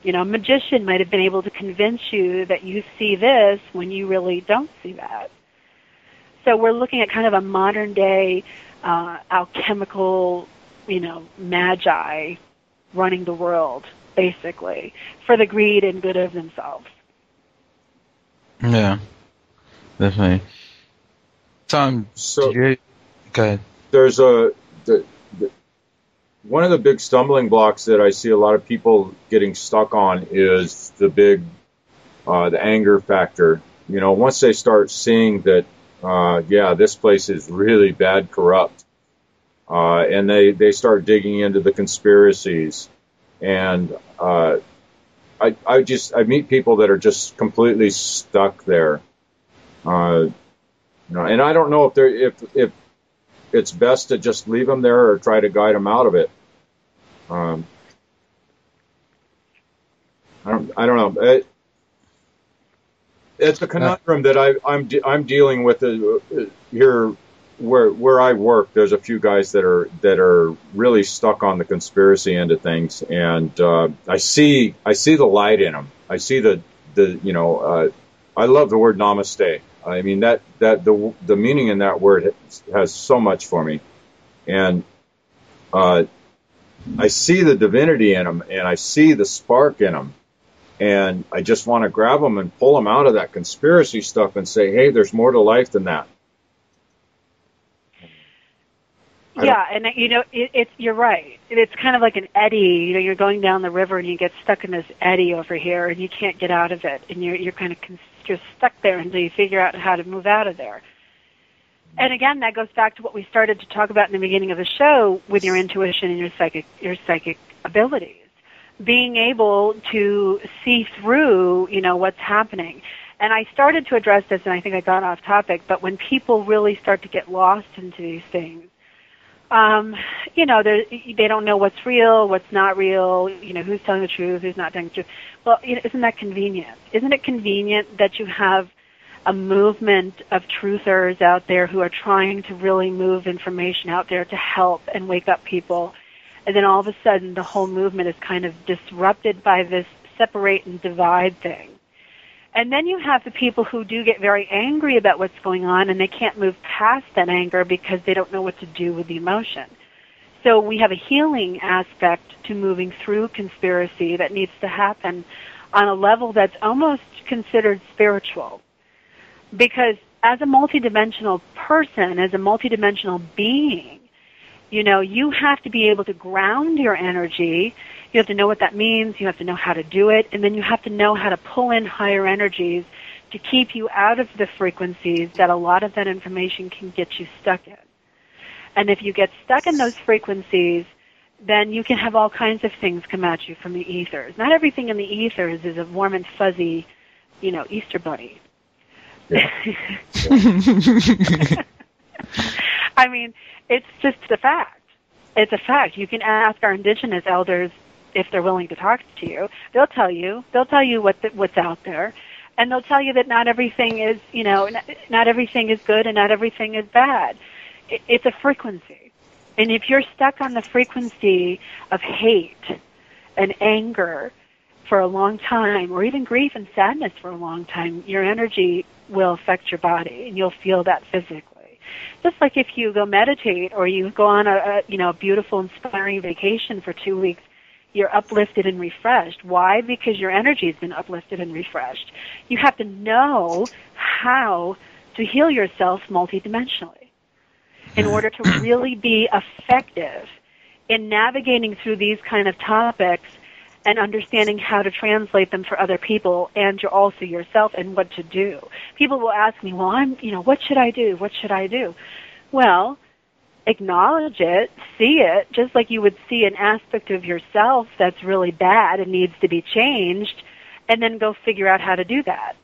You know, a magician might have been able to convince you that you see this when you really don't see that. So we're looking at kind of a modern day alchemical, you know, magi running the world, basically, for the greed and good of themselves. Yeah, definitely. Tom, So go ahead. there's one of the big stumbling blocks that I see a lot of people getting stuck on is the anger factor. You know, once they start seeing that, this place is really bad, corrupt, and they start digging into the conspiracies, and I meet people that are just completely stuck there, you know, and I don't know if it's best to just leave them there or try to guide them out of it. I don't know. It's a conundrum that I'm dealing with here where I work. There's a few guys that are really stuck on the conspiracy end of things, and I see the light in them. I see the you know, I love the word namaste. I mean that the meaning in that word has so much for me, and I see the divinity in them, and I see the spark in them. And I just want to grab them and pull them out of that conspiracy stuff and say, hey, there's more to life than that. Yeah, and you know, you're right. It's kind of like an eddy. You know, you're going down the river and you get stuck in this eddy over here, and you can't get out of it, and you're kind of you're stuck there until you figure out how to move out of there. And again, that goes back to what we started to talk about in the beginning of the show with your intuition and your psychic abilities. Being able to see through, you know, what's happening. And I started to address this, and I think I got off topic, but when people really start to get lost into these things, you know, they don't know what's real, what's not real, you know, who's telling the truth, who's not telling the truth. Well, you know, isn't that convenient? Isn't it convenient that you have a movement of truthers out there who are trying to really move information out there to help and wake up people? And then all of a sudden, the whole movement is kind of disrupted by this separate and divide thing. And then you have the people who do get very angry about what's going on, and they can't move past that anger because they don't know what to do with the emotion. So we have a healing aspect to moving through conspiracy that needs to happen on a level that's almost considered spiritual. Because as a multidimensional person, as a multidimensional being, you know, you have to be able to ground your energy. You have to know what that means. You have to know how to do it. And then you have to know how to pull in higher energies to keep you out of the frequencies that a lot of that information can get you stuck in. And if you get stuck in those frequencies, then you can have all kinds of things come at you from the ethers. Not everything in the ethers is a warm and fuzzy, you know, Easter bunny. Yeah. I mean, it's just a fact. It's a fact. You can ask our indigenous elders if they're willing to talk to you. They'll tell you. They'll tell you what's out there. And they'll tell you that not everything is, you know, not everything is good and not everything is bad. It's a frequency. And if you're stuck on the frequency of hate and anger for a long time, or even grief and sadness for a long time, your energy will affect your body, and you'll feel that physically. Just like if you go meditate or you go on a beautiful, inspiring vacation for 2 weeks, you're uplifted and refreshed. Why? Because your energy has been uplifted and refreshed. You have to know how to heal yourself multidimensionally in order to really be effective in navigating through these kind of topics and understanding how to translate them for other people and also yourself and what to do. People will ask me, well, what should I do? What should I do? Well, acknowledge it, see it, just like you would see an aspect of yourself that's really bad and needs to be changed, and then go figure out how to do that.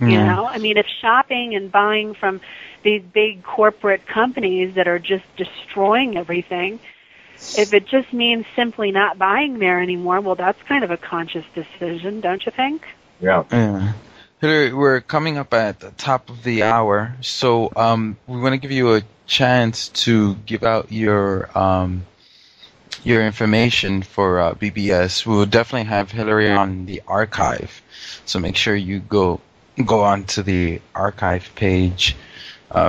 Yeah. You know, I mean, if shopping and buying from these big corporate companies that are just destroying everything, if it just means simply not buying there anymore, well, that's kind of a conscious decision, don't you think? Yeah. Hillary, we're coming up at the top of the hour, so we want to give you a chance to give out your information for BBS. We'll definitely have Hillary on the archive, so make sure you go on to the archive page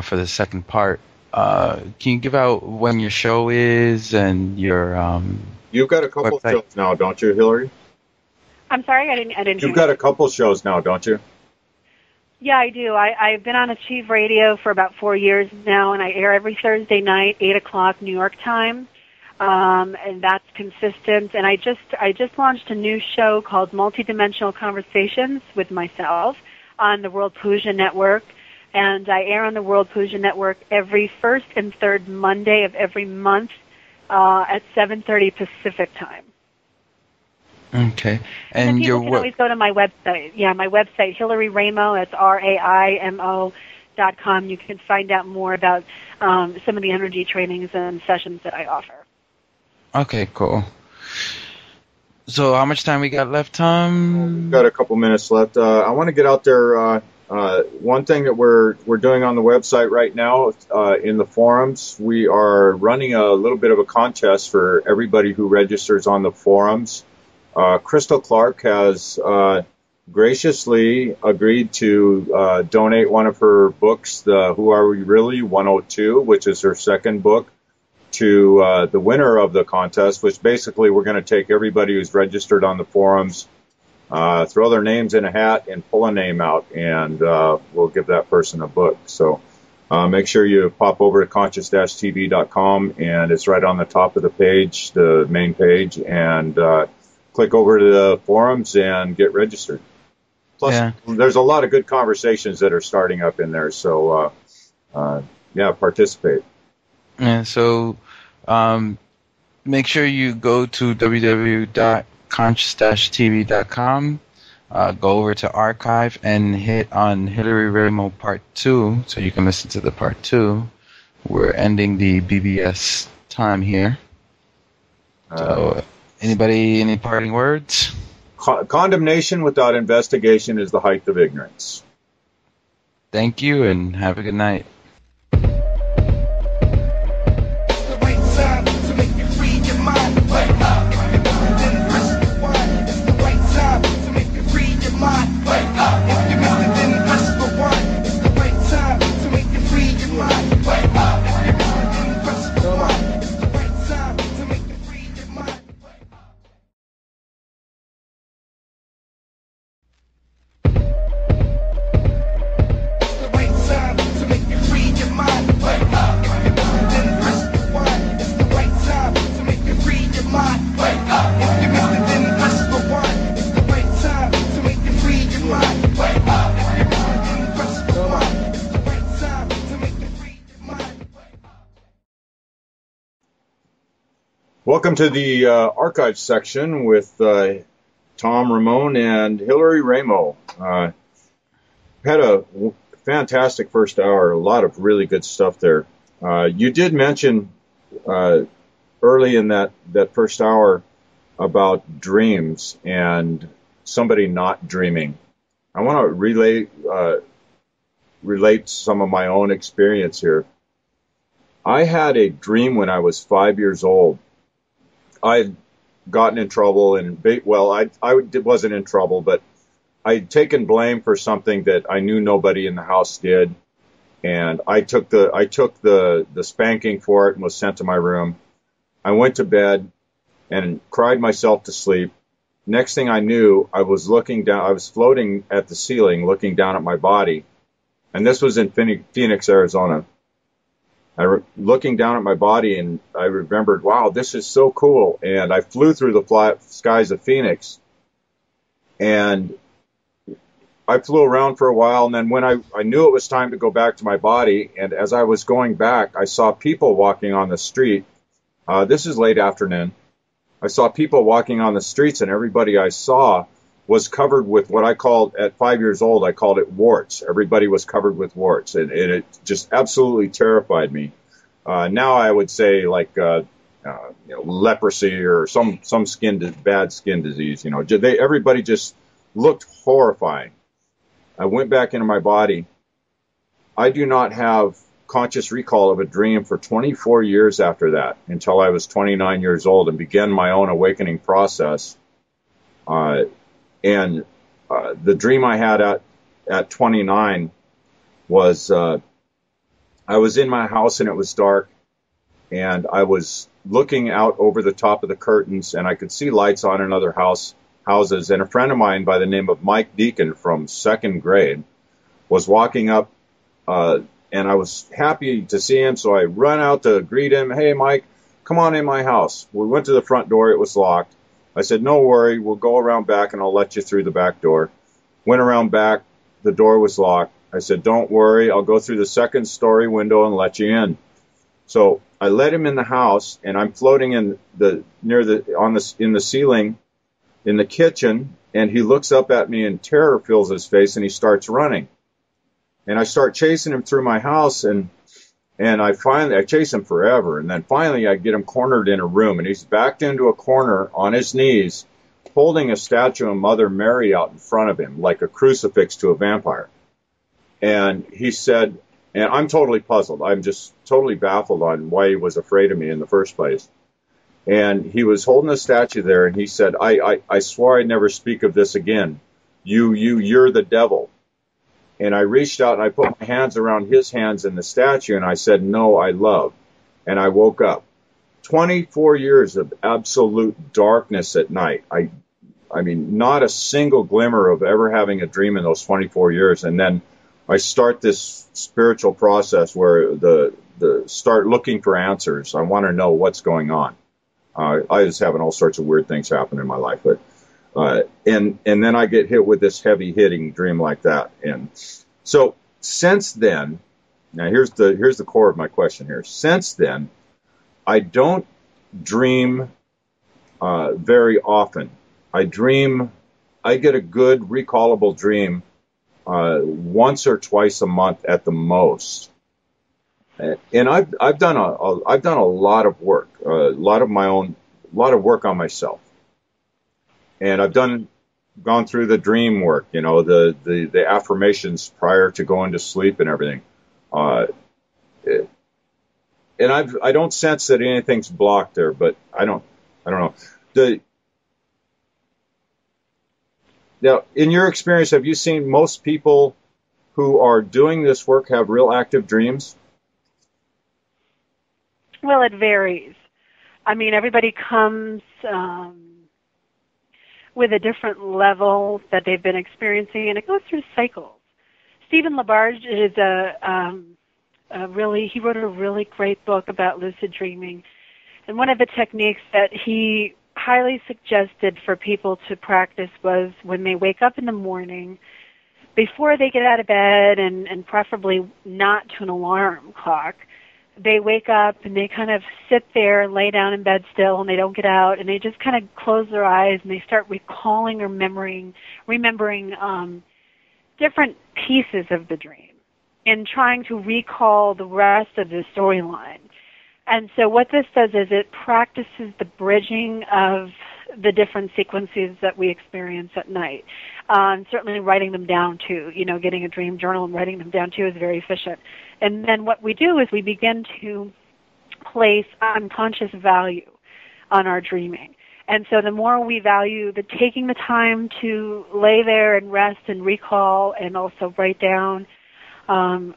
for the second part. Can you give out when your show is and your You've got a couple website? Shows now, don't you, Hillary? I'm sorry, I didn't You've got a couple shows now, don't you? Yeah, I do. I've been on Achieve Radio for about 4 years now, and I air every Thursday night, 8 o'clock New York time, and that's consistent. And I just launched a new show called Multidimensional Conversations with myself on the World Puja Network, and I air on the World Puja Network every first and third Monday of every month at 7:30 Pacific time. Okay. And people can always go to my website. Yeah, my website, Hillary Raimo, that's RAIMO.com. You can find out more about some of the energy trainings and sessions that I offer. Okay, cool. So how much time we got left, Tom? We've got a couple minutes left. I want to get out there. One thing that we're doing on the website right now, in the forums, we are running a little bit of a contest for everybody who registers on the forums. Crystal Clark has graciously agreed to donate one of her books, the Who Are We Really 102, which is her second book, to the winner of the contest, which basically we're going to take everybody who's registered on the forums, throw their names in a hat and pull a name out, and we'll give that person a book. So make sure you pop over to conscious-tv.com, and it's right on the top of the page, the main page, and click over to the forums and get registered. Plus, there's a lot of good conversations that are starting up in there, so participate. Yeah, so make sure you go to www.conscious-tv.com, go over to archive and hit on Hillary Raimo Part 2 so you can listen to the Part 2. We're ending the BBS time here. So, anybody, any parting words? Condemnation without investigation is the height of ignorance. Thank you, and have a good night. Welcome to the archive section with Tom Ramon and Hillary Raimo. Had a fantastic first hour, a lot of really good stuff there. You did mention early in that first hour about dreams and somebody not dreaming. I want to relate some of my own experience here. I had a dream when I was 5 years old. I'd gotten in trouble, and I wasn't in trouble, but I'd taken blame for something that I knew nobody in the house did, and I took the spanking for it and was sent to my room. I went to bed and cried myself to sleep. Next thing I knew, I was looking down. I was floating at the ceiling, looking down at my body, and this was in Phoenix, Arizona. Looking down at my body, and I remembered, wow, this is so cool. And I flew through the flat skies of Phoenix, and I flew around for a while. And then when I knew it was time to go back to my body, and as I was going back, I saw people walking on the street. This is late afternoon. I saw people walking on the streets, and everybody I saw was covered with what I called, at 5 years old, I called it warts. Everybody was covered with warts, and it just absolutely terrified me. Now I would say like leprosy or some bad skin disease. Everybody just looked horrifying. I went back into my body. I do not have conscious recall of a dream for 24 years after that, until I was 29 years old and began my own awakening process. And the dream I had at 29 was I was in my house and it was dark, and I was looking out over the top of the curtains, and I could see lights on in other houses. And a friend of mine by the name of Mike Deacon from second grade was walking up, and I was happy to see him, so I run out to greet him. Hey, Mike, come on in my house. We went to the front door. It was locked. I said, no worry, we'll go around back and I'll let you through the back door. Went around back, the door was locked. I said, don't worry, I'll go through the second story window and let you in. So I let him in the house, and I'm floating in the ceiling in the kitchen, and he looks up at me and terror fills his face, and he starts running. And I start chasing him through my house, and I chase him forever. And then finally I get him cornered in a room, and he's backed into a corner on his knees, holding a statue of Mother Mary out in front of him, like a crucifix to a vampire. And he said, and I'm totally puzzled. I'm just totally baffled on why he was afraid of me in the first place. And he was holding the statue there, and he said, I swore I'd never speak of this again. You're the devil. And I reached out and I put my hands around his hands in the statue, and I said, no, I love. And I woke up. 24 years of absolute darkness at night. I mean, not a single glimmer of ever having a dream in those 24 years. And then I start this spiritual process where the start looking for answers. I want to know what's going on. I was having all sorts of weird things happen in my life, but and then I get hit with this heavy hitting dream like that. And so since then, now here's the core of my question here. Since then, I don't dream very often. I get a good recallable dream once or twice a month at the most. And I've done a lot of work, a lot of work on myself. And I've gone through the dream work, the affirmations prior to going to sleep and everything. And I don't sense that anything's blocked there, but I don't know. Now, in your experience, have you seen most people who are doing this work have real active dreams? Well, it varies. I mean, everybody comes with a different level that they've been experiencing, and it goes through cycles. Stephen LaBarge is he wrote a really great book about lucid dreaming, and one of the techniques that he highly suggested for people to practice was when they wake up in the morning, before they get out of bed, and preferably not to an alarm clock, they wake up and they kind of sit there and lay down in bed still, and they don't get out, and they just kind of close their eyes and they start recalling or remembering different pieces of the dream and trying to recall the rest of the storyline. And so what this does is it practices the bridging of the different sequences that we experience at night. Certainly writing them down too, getting a dream journal and writing them down too is very efficient. And then what we do is we begin to place unconscious value on our dreaming. And so the more we value taking the time to lay there and rest and recall and also write down,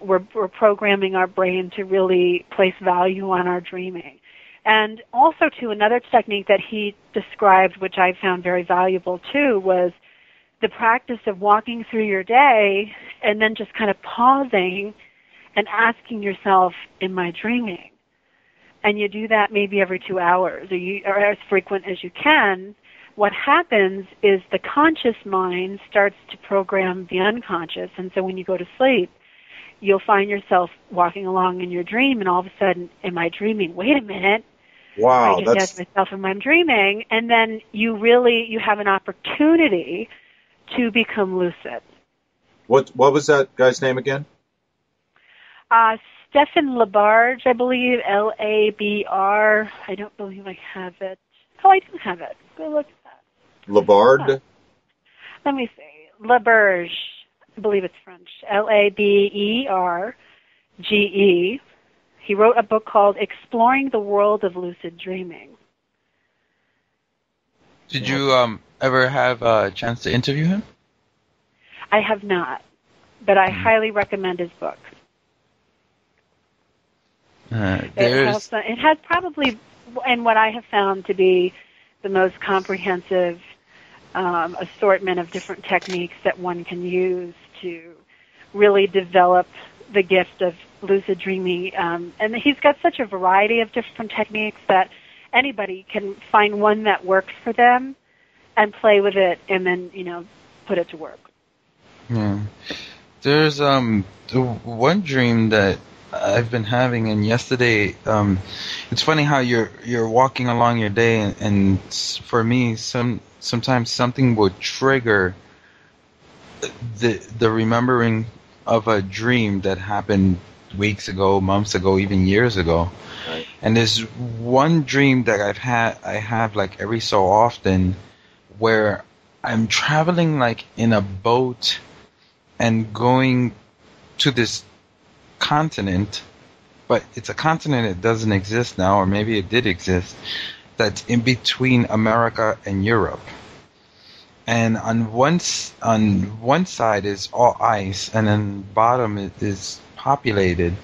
we're programming our brain to really place value on our dreaming. And also, too, another technique that he described, which I found very valuable, too, was the practice of walking through your day and then just kind of pausing and asking yourself, am I dreaming? And you do that maybe every 2 hours or as frequent as you can. What happens is the conscious mind starts to program the unconscious. And so when you go to sleep, you'll find yourself walking along in your dream, and all of a sudden, am I dreaming? Wait a minute. Wow, I just asked myself, am I dreaming? And then you have an opportunity to become lucid. What was that guy's name again? Stephen Labarge, I believe, Labr. I don't believe I have it. Oh, I do have it. Go look at that. Labard? Let me see. Labarge. I believe it's French. Laberge. He wrote a book called Exploring the World of Lucid Dreaming. Did you ever have a chance to interview him? I have not, but I highly recommend his book. It has probably, and what I have found to be the most comprehensive assortment of different techniques that one can use to really develop the gift of lucid dreaming. And he's got such a variety of different techniques that anybody can find one that works for them and play with it and then, put it to work. Yeah. There's one dream that I've been having, and yesterday, it's funny how you're walking along your day, and for me, sometimes something would trigger the remembering of a dream that happened weeks ago, months ago, even years ago. Right. And there's one dream that I have like every so often, where I'm traveling like in a boat and going to this continent, but it's a continent that doesn't exist now, or maybe it did exist, that's in between America and Europe. And on one side is all ice, and then bottom is populated.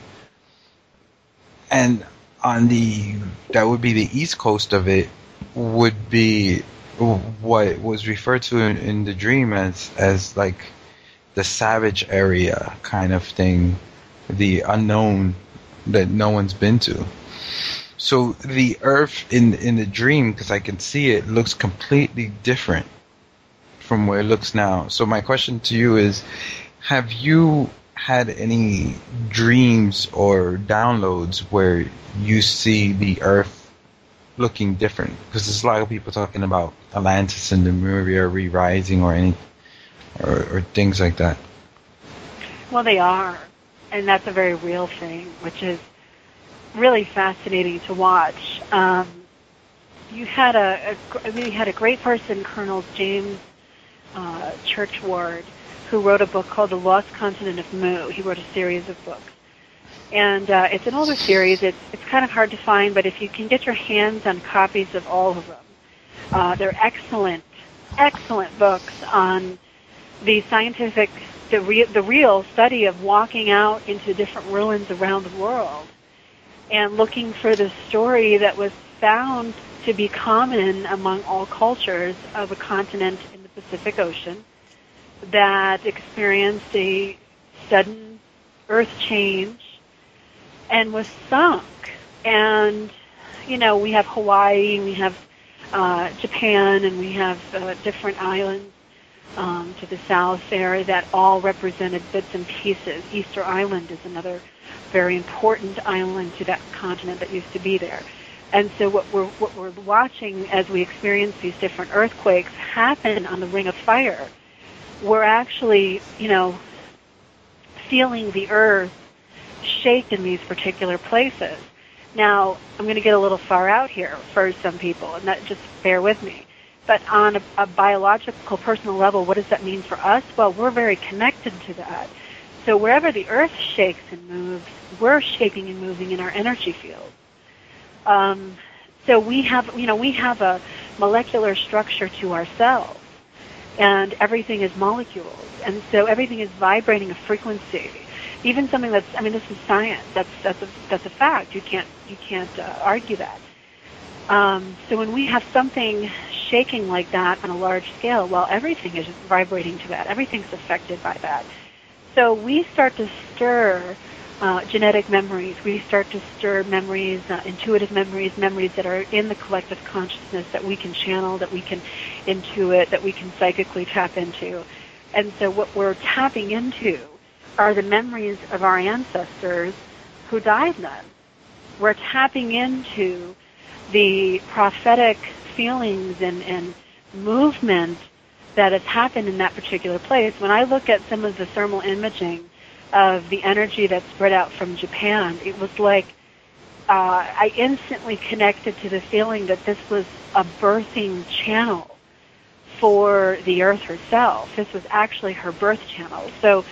And on that would be the east coast of it, would be what was referred to in the dream as like the savage area kind of thing, the unknown that no one's been to. So the earth in the dream, because I can see it, looks completely different from where it looks now. So my question to you is, have you had any dreams or downloads where you see the earth looking different? Because there's a lot of people talking about Atlantis and Lemuria re-rising or things like that. Well, they are, and that's a very real thing, which is really fascinating to watch. You had a great person, Colonel James Churchward, who wrote a book called The Lost Continent of Mu. He wrote a series of books. And it's an older series. It's kind of hard to find, but if you can get your hands on copies of all of them, they're excellent books on the scientific, the real study of walking out into different ruins around the world and looking for the story that was found to be common among all cultures of a continent in the Pacific Ocean that experienced a sudden earth change and was sunk. And, we have Hawaii, we have Japan, and we have different islands to the south there that all represented bits and pieces. Easter Island is another very important island to that continent that used to be there. And so what we're watching as we experience these different earthquakes happen on the Ring of Fire, we're actually, feeling the earth shake in these particular places. Now, I'm going to get a little far out here for some people, and that just bear with me. But on a biological, personal level, what does that mean for us? Well, we're very connected to that. So wherever the earth shakes and moves, we're shaking and moving in our energy field. So we have a molecular structure to ourselves, and everything is molecules, and so everything is vibrating a frequency. Even something this is science. That's a fact. You can't argue that. So when we have something shaking like that on a large scale, well, everything is vibrating to that. Everything's affected by that. So we start to stir genetic memories. We start to stir memories, intuitive memories that are in the collective consciousness that we can channel, that we can intuit, that we can psychically tap into. And so what we're tapping into are the memories of our ancestors who died then. We're tapping into the prophetic feelings and movement that has happened in that particular place. When I look at some of the thermal imaging of the energy that spread out from Japan, it was like I instantly connected to the feeling that this was a birthing channel for the earth herself. This was actually her birth channel. So,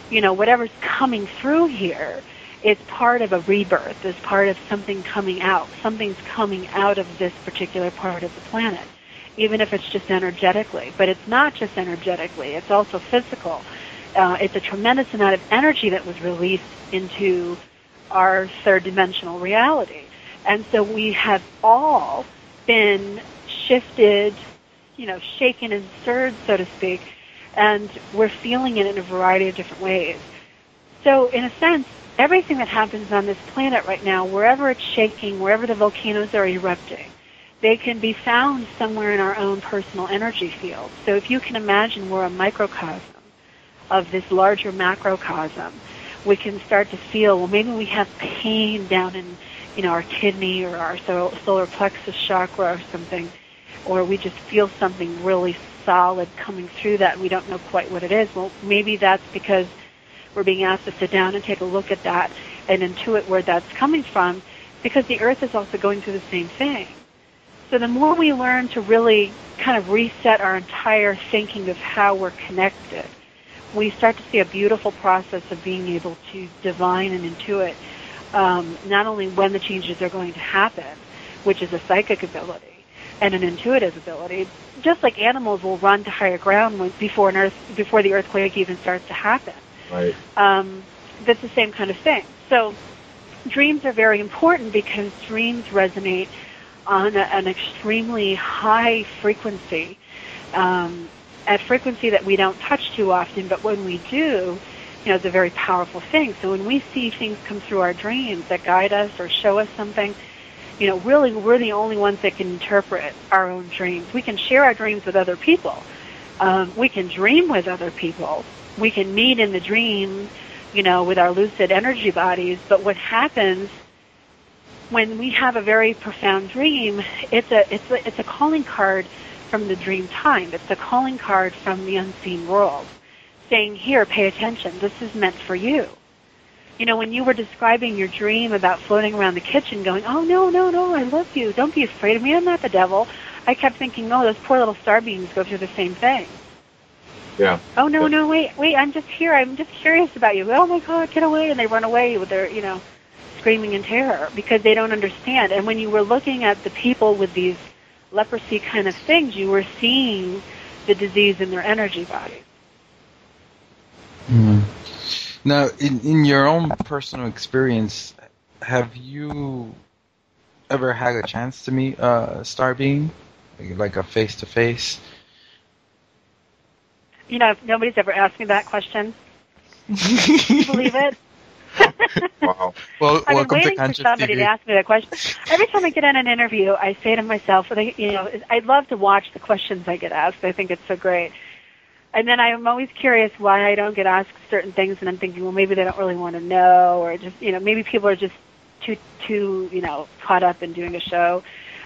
whatever's coming through here is part of a rebirth, is part of something coming out. Something's coming out of this particular part of the planet, even if it's just energetically. But it's not just energetically, it's also physical. It's a tremendous amount of energy that was released into our third-dimensional reality. And so we have all been shifted, shaken and stirred, so to speak, and we're feeling it in a variety of different ways. So in a sense, everything that happens on this planet right now, wherever it's shaking, wherever the volcanoes are erupting, they can be found somewhere in our own personal energy field. So if you can imagine we're a microcosm of this larger macrocosm, we can start to feel, well, maybe we have pain down in, our kidney or our solar plexus chakra or something, or we just feel something really solid coming through that and we don't know quite what it is. Well, maybe that's because we're being asked to sit down and take a look at that and intuit where that's coming from, because the earth is also going through the same thing. So the more we learn to really kind of reset our entire thinking of how we're connected, we start to see a beautiful process of being able to divine and intuit not only when the changes are going to happen, which is a psychic ability and an intuitive ability, just like animals will run to higher ground before the earthquake even starts to happen. Right. That's the same kind of thing. So dreams are very important because dreams resonate on an extremely high frequency, a frequency that we don't touch too often, but when we do, it's a very powerful thing. So when we see things come through our dreams that guide us or show us something, really we're the only ones that can interpret our own dreams. We can share our dreams with other people. We can dream with other people. We can meet in the dream, with our lucid energy bodies. But what happens when we have a very profound dream, it's a calling card from the dream time. It's a calling card from the unseen world saying, here, pay attention. This is meant for you. When you were describing your dream about floating around the kitchen going, oh, no, I love you. Don't be afraid of me. I'm not the devil. I kept thinking, oh, those poor little starbeams go through the same thing. Yeah. Oh, no, wait, I'm just here. I'm just curious about you. Oh, my God, get away. And they run away with their, screaming in terror because they don't understand. And when you were looking at the people with these leprosy kind of things, you were seeing the disease in their energy bodies. Mm. Now, in your own personal experience, have you ever had a chance to meet a star being, like a face-to-face? Nobody's ever asked me that question. Can you believe it? Wow. Well, I've been waiting for somebody to ask me that question. Every time I get on an interview, I say to myself, I'd love to watch the questions I get asked. I think it's so great. And then I'm always curious why I don't get asked certain things, and I'm thinking, well, maybe they don't really want to know, or just, maybe people are just too, caught up in doing a show.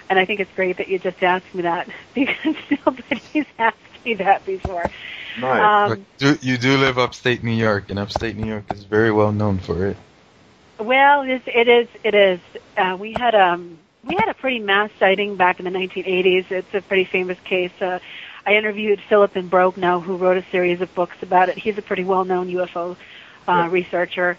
And I think it's great that you just asked me that, because nobody's asked me that before. Nice. You do live upstate New York, and upstate New York is very well known for it. Well, it is. We had a pretty mass sighting back in the 1980s. It's a pretty famous case. I interviewed Philip Imbrogno, who wrote a series of books about it. He's a pretty well-known UFO researcher.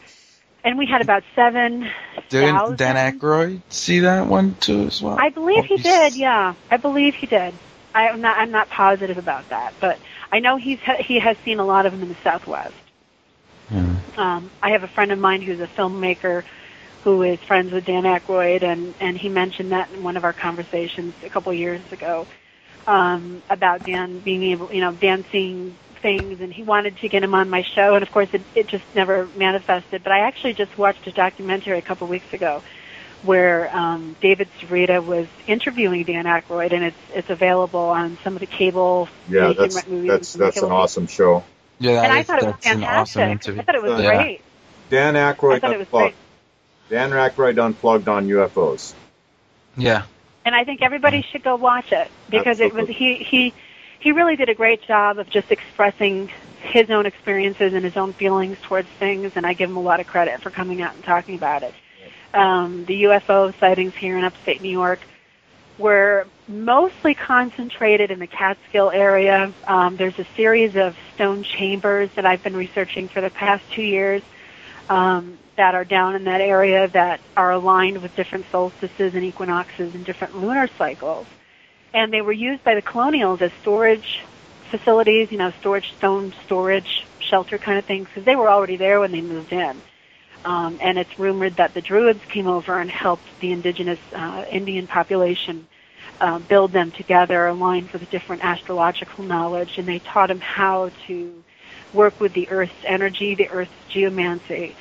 And we had about 7,000. Didn't Dan Aykroyd see that one too as well? I believe he did. Yeah, I believe he did. I'm not positive about that, but I know he has seen a lot of them in the Southwest. Yeah. I have a friend of mine who's a filmmaker who is friends with Dan Aykroyd, and he mentioned that in one of our conversations a couple years ago about Dan being able, Dan seeing things, and he wanted to get him on my show, and of course it just never manifested. But I actually just watched a documentary a couple weeks ago where David Sarita was interviewing Dan Aykroyd, and it's available on some of the cable. Yeah, that's an awesome show. Yeah, and I thought it was fantastic. I thought it was great. Dan Aykroyd Unplugged. Dan Aykroyd Unplugged on UFOs. Yeah. And I think everybody should go watch it, because Absolutely. He really did a great job of just expressing his own experiences and his own feelings towards things, and I give him a lot of credit for coming out and talking about it. The UFO sightings here in upstate New York were mostly concentrated in the Catskill area. There's a series of stone chambers that I've been researching for the past 2 years that are down in that area that are aligned with different solstices and equinoxes and different lunar cycles. And they were used by the colonials as storage facilities, stone storage, shelter kind of things, because they were already there when they moved in. And it's rumored that the Druids came over and helped the indigenous Indian population build them together, aligned with different astrological knowledge, and they taught them how to work with the Earth's energy, the Earth's geomancy,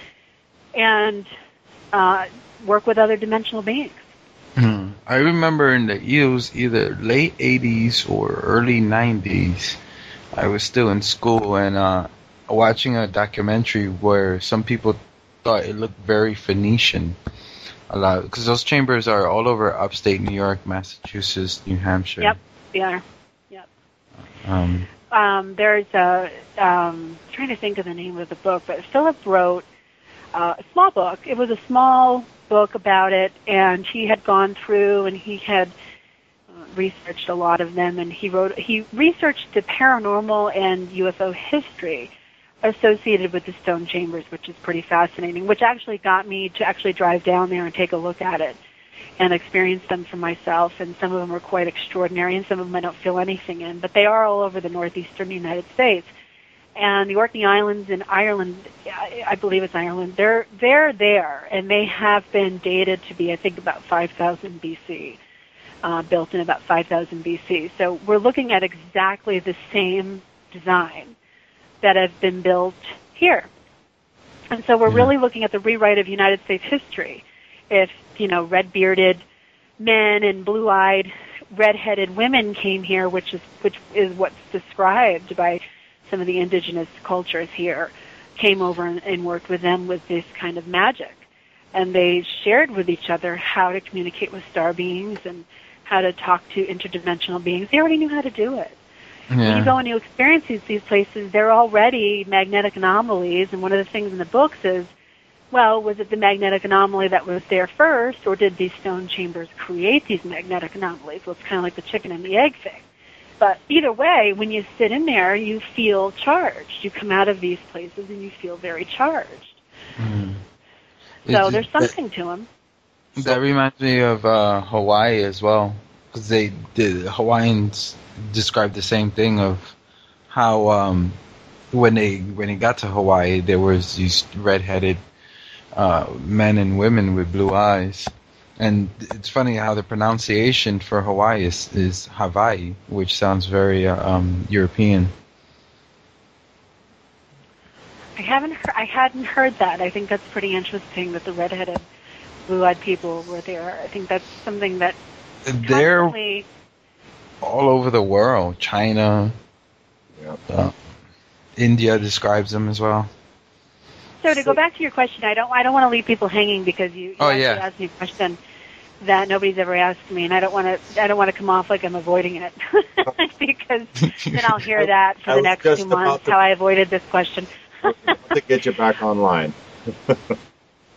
and work with other dimensional beings. I remember it was either late 80s or early 90s. I was still in school and watching a documentary where some people thought it looked very Phoenician. A lot, because those chambers are all over upstate New York, Massachusetts, New Hampshire. Yep, they are. Yep. There's trying to think of the name of the book, but Philip wrote a small book. It was a small book about it, and he had gone through and he had researched a lot of them, and he researched the paranormal and UFO history associated with the stone chambers, which is pretty fascinating, which actually got me to actually drive down there and take a look at it and experience them for myself. And some of them are quite extraordinary, and some of them I don't feel anything in, but they are all over the northeastern United States. And the Orkney Islands in Ireland, I believe it's Ireland, they're there, and they have been dated to be, I think, about 5,000 BC, built in about 5,000 BC. So we're looking at exactly the same design that have been built here. And so we're really looking at the rewrite of United States history. If, red-bearded men and blue-eyed, red-headed women came here, which is what's described by some of the indigenous cultures here, came over and worked with them with this kind of magic. And they shared with each other how to communicate with star beings and how to talk to interdimensional beings. They already knew how to do it. Yeah. When you go and you experience these places, they're already magnetic anomalies, and one of the things in the books is, well, was it the magnetic anomaly that was there first, or did these stone chambers create these magnetic anomalies? Well, it's kind of like the chicken and the egg thing. But either way, when you sit in there, you feel charged. You come out of these places and you feel very charged. So there's something to them. That reminds me of Hawaii as well, because the Hawaiians described the same thing of how when they got to Hawaii, there was these red-headed men and women with blue eyes. And it's funny how the pronunciation for Hawaii is Hawaii, which sounds very European. I hadn't heard that. I think that's pretty interesting that the red-headed, blue-eyed people were there. I think that's something that they're all over the world. China. Yeah. India describes them as well. So to go back to your question, I don't want to leave people hanging because you actually asked me a question that nobody's ever asked me, and I don't want to come off like I'm avoiding it because then I'll hear that for the next 2 months how I avoided this question. To get you back online.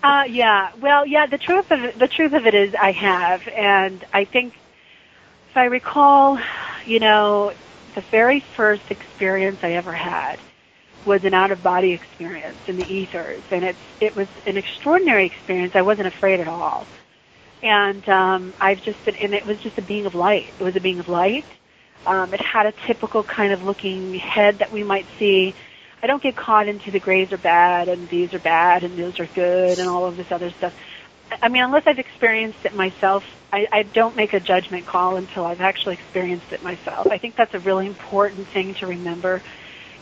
Yeah. Well, yeah. The truth of it is I have, and I think if I recall, the very first experience I ever had was an out-of-body experience in the ethers, and it was an extraordinary experience. I wasn't afraid at all, and and it was just a being of light. It was a being of light. It had a typical kind of looking head that we might see. I don't get caught into the grays are bad and these are bad and those are good and all of this other stuff. I mean, unless I've experienced it myself, I don't make a judgment call until I've actually experienced it myself. I think that's a really important thing to remember.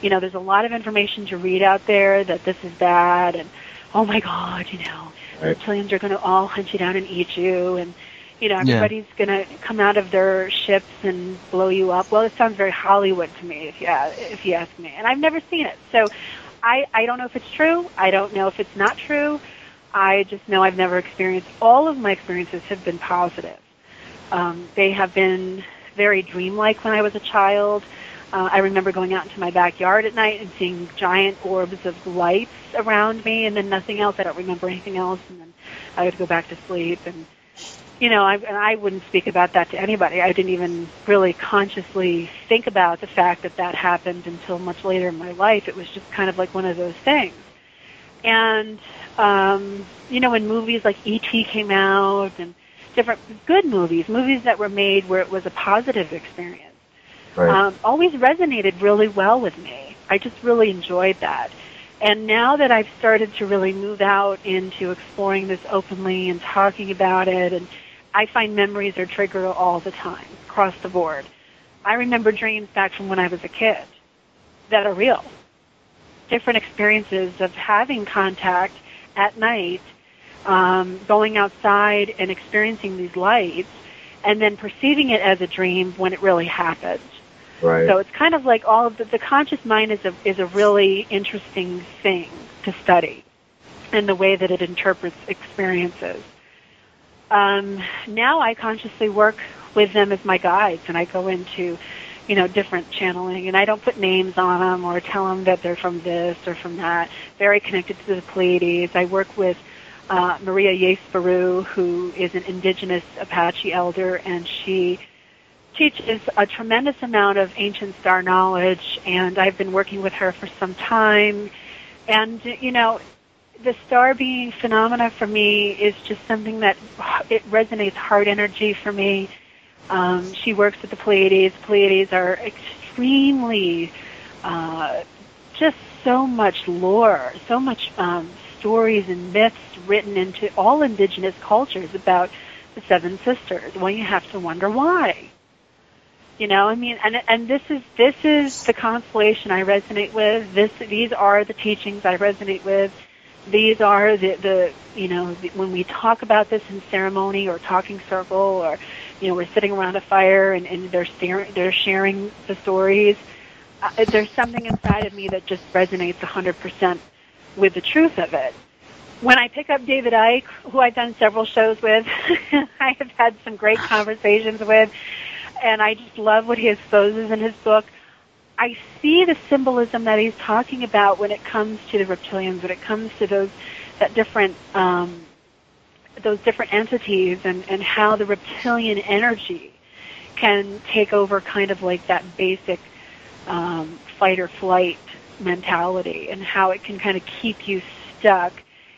There's a lot of information to read out there that this is bad and, oh my God, reptilians are going to all hunt you down and eat you and, everybody's going to come out of their ships and blow you up. Well, it sounds very Hollywood to me if you ask me. And I've never seen it. So I don't know if it's true. I don't know if it's not true. I just know I've never experienced. All of my experiences have been positive. They have been very dreamlike when I was a child. I remember going out into my backyard at night and seeing giant orbs of lights around me and then nothing else. I don't remember anything else. And then I would go back to sleep. And, I wouldn't speak about that to anybody. I didn't even really consciously think about the fact that happened until much later in my life. It was just kind of like one of those things. And, when movies like E.T. came out and different good movies that were made where it was a positive experience, right. Always resonated really well with me. I just really enjoyed that. And now that I've started to really move out into exploring this openly and talking about it, and I find memories are triggered all the time, across the board. I remember dreams back from when I was a kid that are real. Different experiences of having contact at night, going outside and experiencing these lights, and then perceiving it as a dream when it really happened. Right. So it's kind of like all of the conscious mind is a really interesting thing to study, and the way that it interprets experiences. Now I consciously work with them as my guides, and I go into different channeling, and I don't put names on them or tell them that they're from this or from that. Very connected to the Pleiades. I work with Maria Yesperu, who is an indigenous Apache elder, and she teaches a tremendous amount of ancient star knowledge, and I've been working with her for some time. And, the star being phenomena for me is just something that it resonates heart energy for me. She works with the Pleiades. Pleiades are extremely, just so much lore, so much stories and myths written into all indigenous cultures about the Seven Sisters. Well, you have to wonder why. And this is the constellation I resonate with. These are the teachings I resonate with. These are when we talk about this in ceremony or talking circle, or we're sitting around a fire and they're sharing the stories. There's something inside of me that just resonates 100% with the truth of it. When I pick up David Icke, who I've done several shows with, I have had some great conversations with, and I just love what he exposes in his book. I see the symbolism that he's talking about when it comes to the reptilians, when it comes to those different entities, and how the reptilian energy can take over kind of like that basic fight or flight mentality, and how it can kind of keep you stuck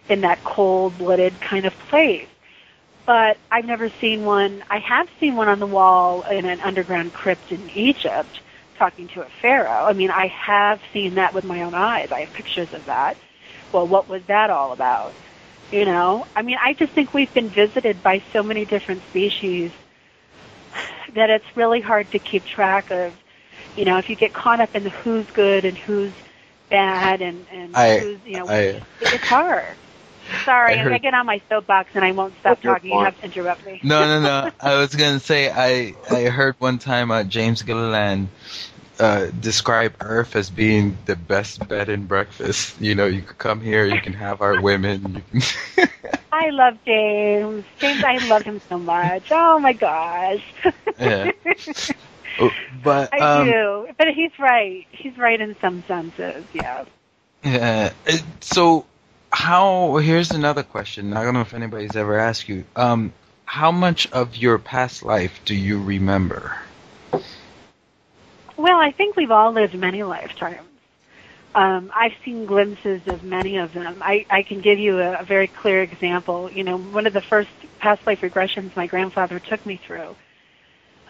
in that cold-blooded kind of place. But I've never seen one. I have seen one on the wall in an underground crypt in Egypt, talking to a pharaoh. I mean, I have seen that with my own eyes. I have pictures of that. Well, what was that all about? I just think we've been visited by so many different species that it's really hard to keep track of. If you get caught up in the who's good and who's bad and who's, it's hard. Sorry, I get on my soapbox and I won't stop talking. You have to interrupt me. No. I was going to say, I heard one time James Gilliland describe Earth as being the best bed and breakfast. You know, you could come here, you can have our women. You can I love James. James, I love him so much. Oh my gosh. yeah. But I do. But he's right. He's right in some senses. Yeah. yeah. So here's another question. I don't know if anybody's ever asked you. How much of your past life do you remember? Well, I think we've all lived many lifetimes. I've seen glimpses of many of them. I can give you a very clear example. You know, one of the first past life regressions my grandfather took me through.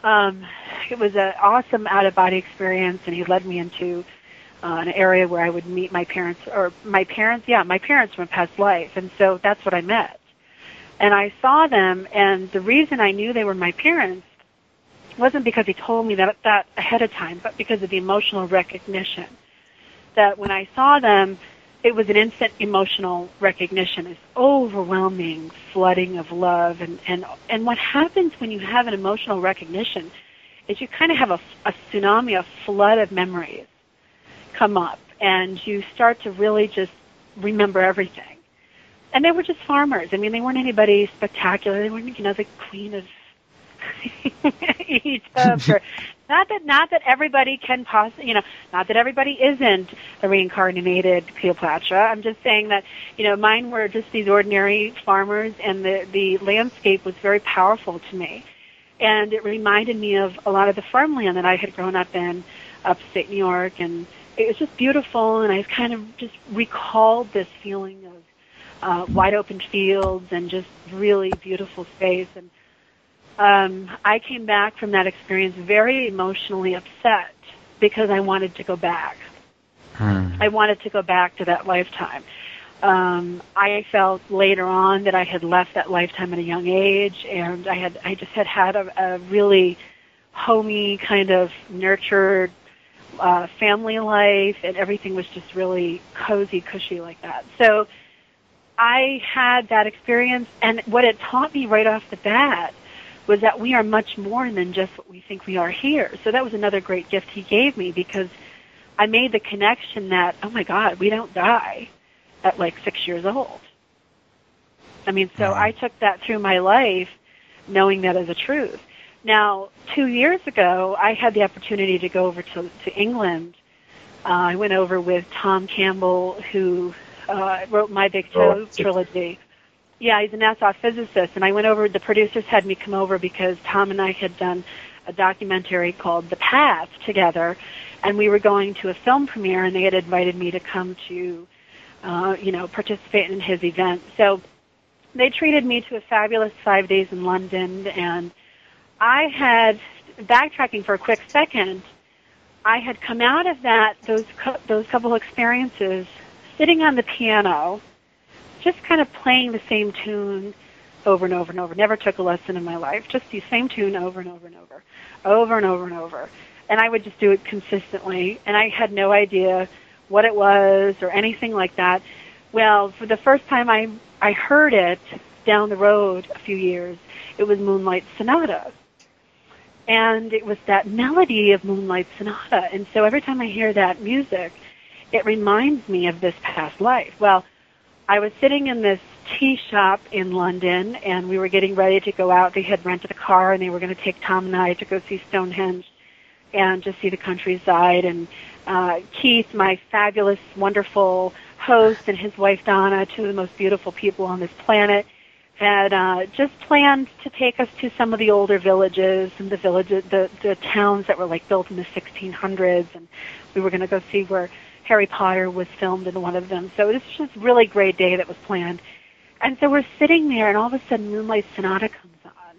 It was an awesome out-of-body experience, and he led me into an area where I would meet my parents from a past life, and so that's what I met. And I saw them, and the reason I knew they were my parents wasn't because he told me that ahead of time, but because of the emotional recognition. That when I saw them, it was an instant emotional recognition, this overwhelming flooding of love. And what happens when you have an emotional recognition is you kind of have a tsunami, a flood of memories come up, and you start to really just remember everything. And they were just farmers. I mean, they weren't anybody spectacular. They weren't, the queen of Egypt, or not that everybody can possibly, not that everybody isn't a reincarnated Cleopatra. I'm just saying that, mine were just these ordinary farmers, and the landscape was very powerful to me. And it reminded me of a lot of the farmland that I had grown up in upstate New York, and it was just beautiful, and I kind of just recalled this feeling of wide open fields and just really beautiful space. And I came back from that experience very emotionally upset because I wanted to go back. I wanted to go back to that lifetime. I felt later on that I had left that lifetime at a young age, and I just had a really homey kind of nurtured family life, and everything was just really cozy, cushy like that. So I had that experience, and what it taught me right off the bat was that we are much more than just what we think we are here. So that was another great gift he gave me, because I made the connection that, oh my God, we don't die at like 6 years old. I mean, so I took that through my life knowing that as a truth. Now, 2 years ago, I had the opportunity to go over to England. I went over with Tom Campbell, who wrote My Big Show trilogy. Yeah, he's a NASA physicist, and I went over, the producers had me come over because Tom and I had done a documentary called The Path together, and we were going to a film premiere, and they had invited me to come to, participate in his event. So they treated me to a fabulous 5 days in London, and I had, backtracking for a quick second, I had come out of those couple experiences sitting on the piano, just kind of playing the same tune over and over and over. Never took a lesson in my life. Just the same tune over and over and over, over and over and over. And I would just do it consistently, and I had no idea what it was or anything like that. Well, for the first time I heard it down the road a few years, it was Moonlight Sonata. And it was that melody of Moonlight Sonata. And so every time I hear that music, it reminds me of this past life. Well, I was sitting in this tea shop in London, and we were getting ready to go out. They had rented a car, and they were going to take Tom and I to go see Stonehenge and just see the countryside. And Keith, my fabulous, wonderful host, and his wife Donna, two of the most beautiful people on this planet, had just planned to take us to some of the older villages and the towns that were like built in the 1600s, and we were going to go see where Harry Potter was filmed in one of them. So this was just a really great day that was planned. And so we're sitting there, and all of a sudden Moonlight Sonata comes on.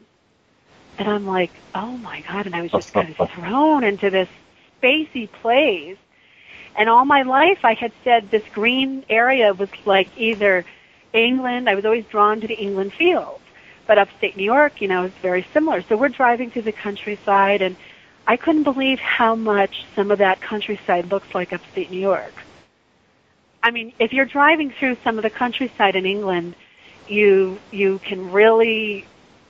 And I'm like, oh my God, and I was just kind of thrown into this spacey place. And all my life I had said this green area was like either England. I was always drawn to the England fields. But upstate New York, is very similar. So we're driving through the countryside, and I couldn't believe how much some of that countryside looks like upstate New York. I mean, if you're driving through some of the countryside in England, you can really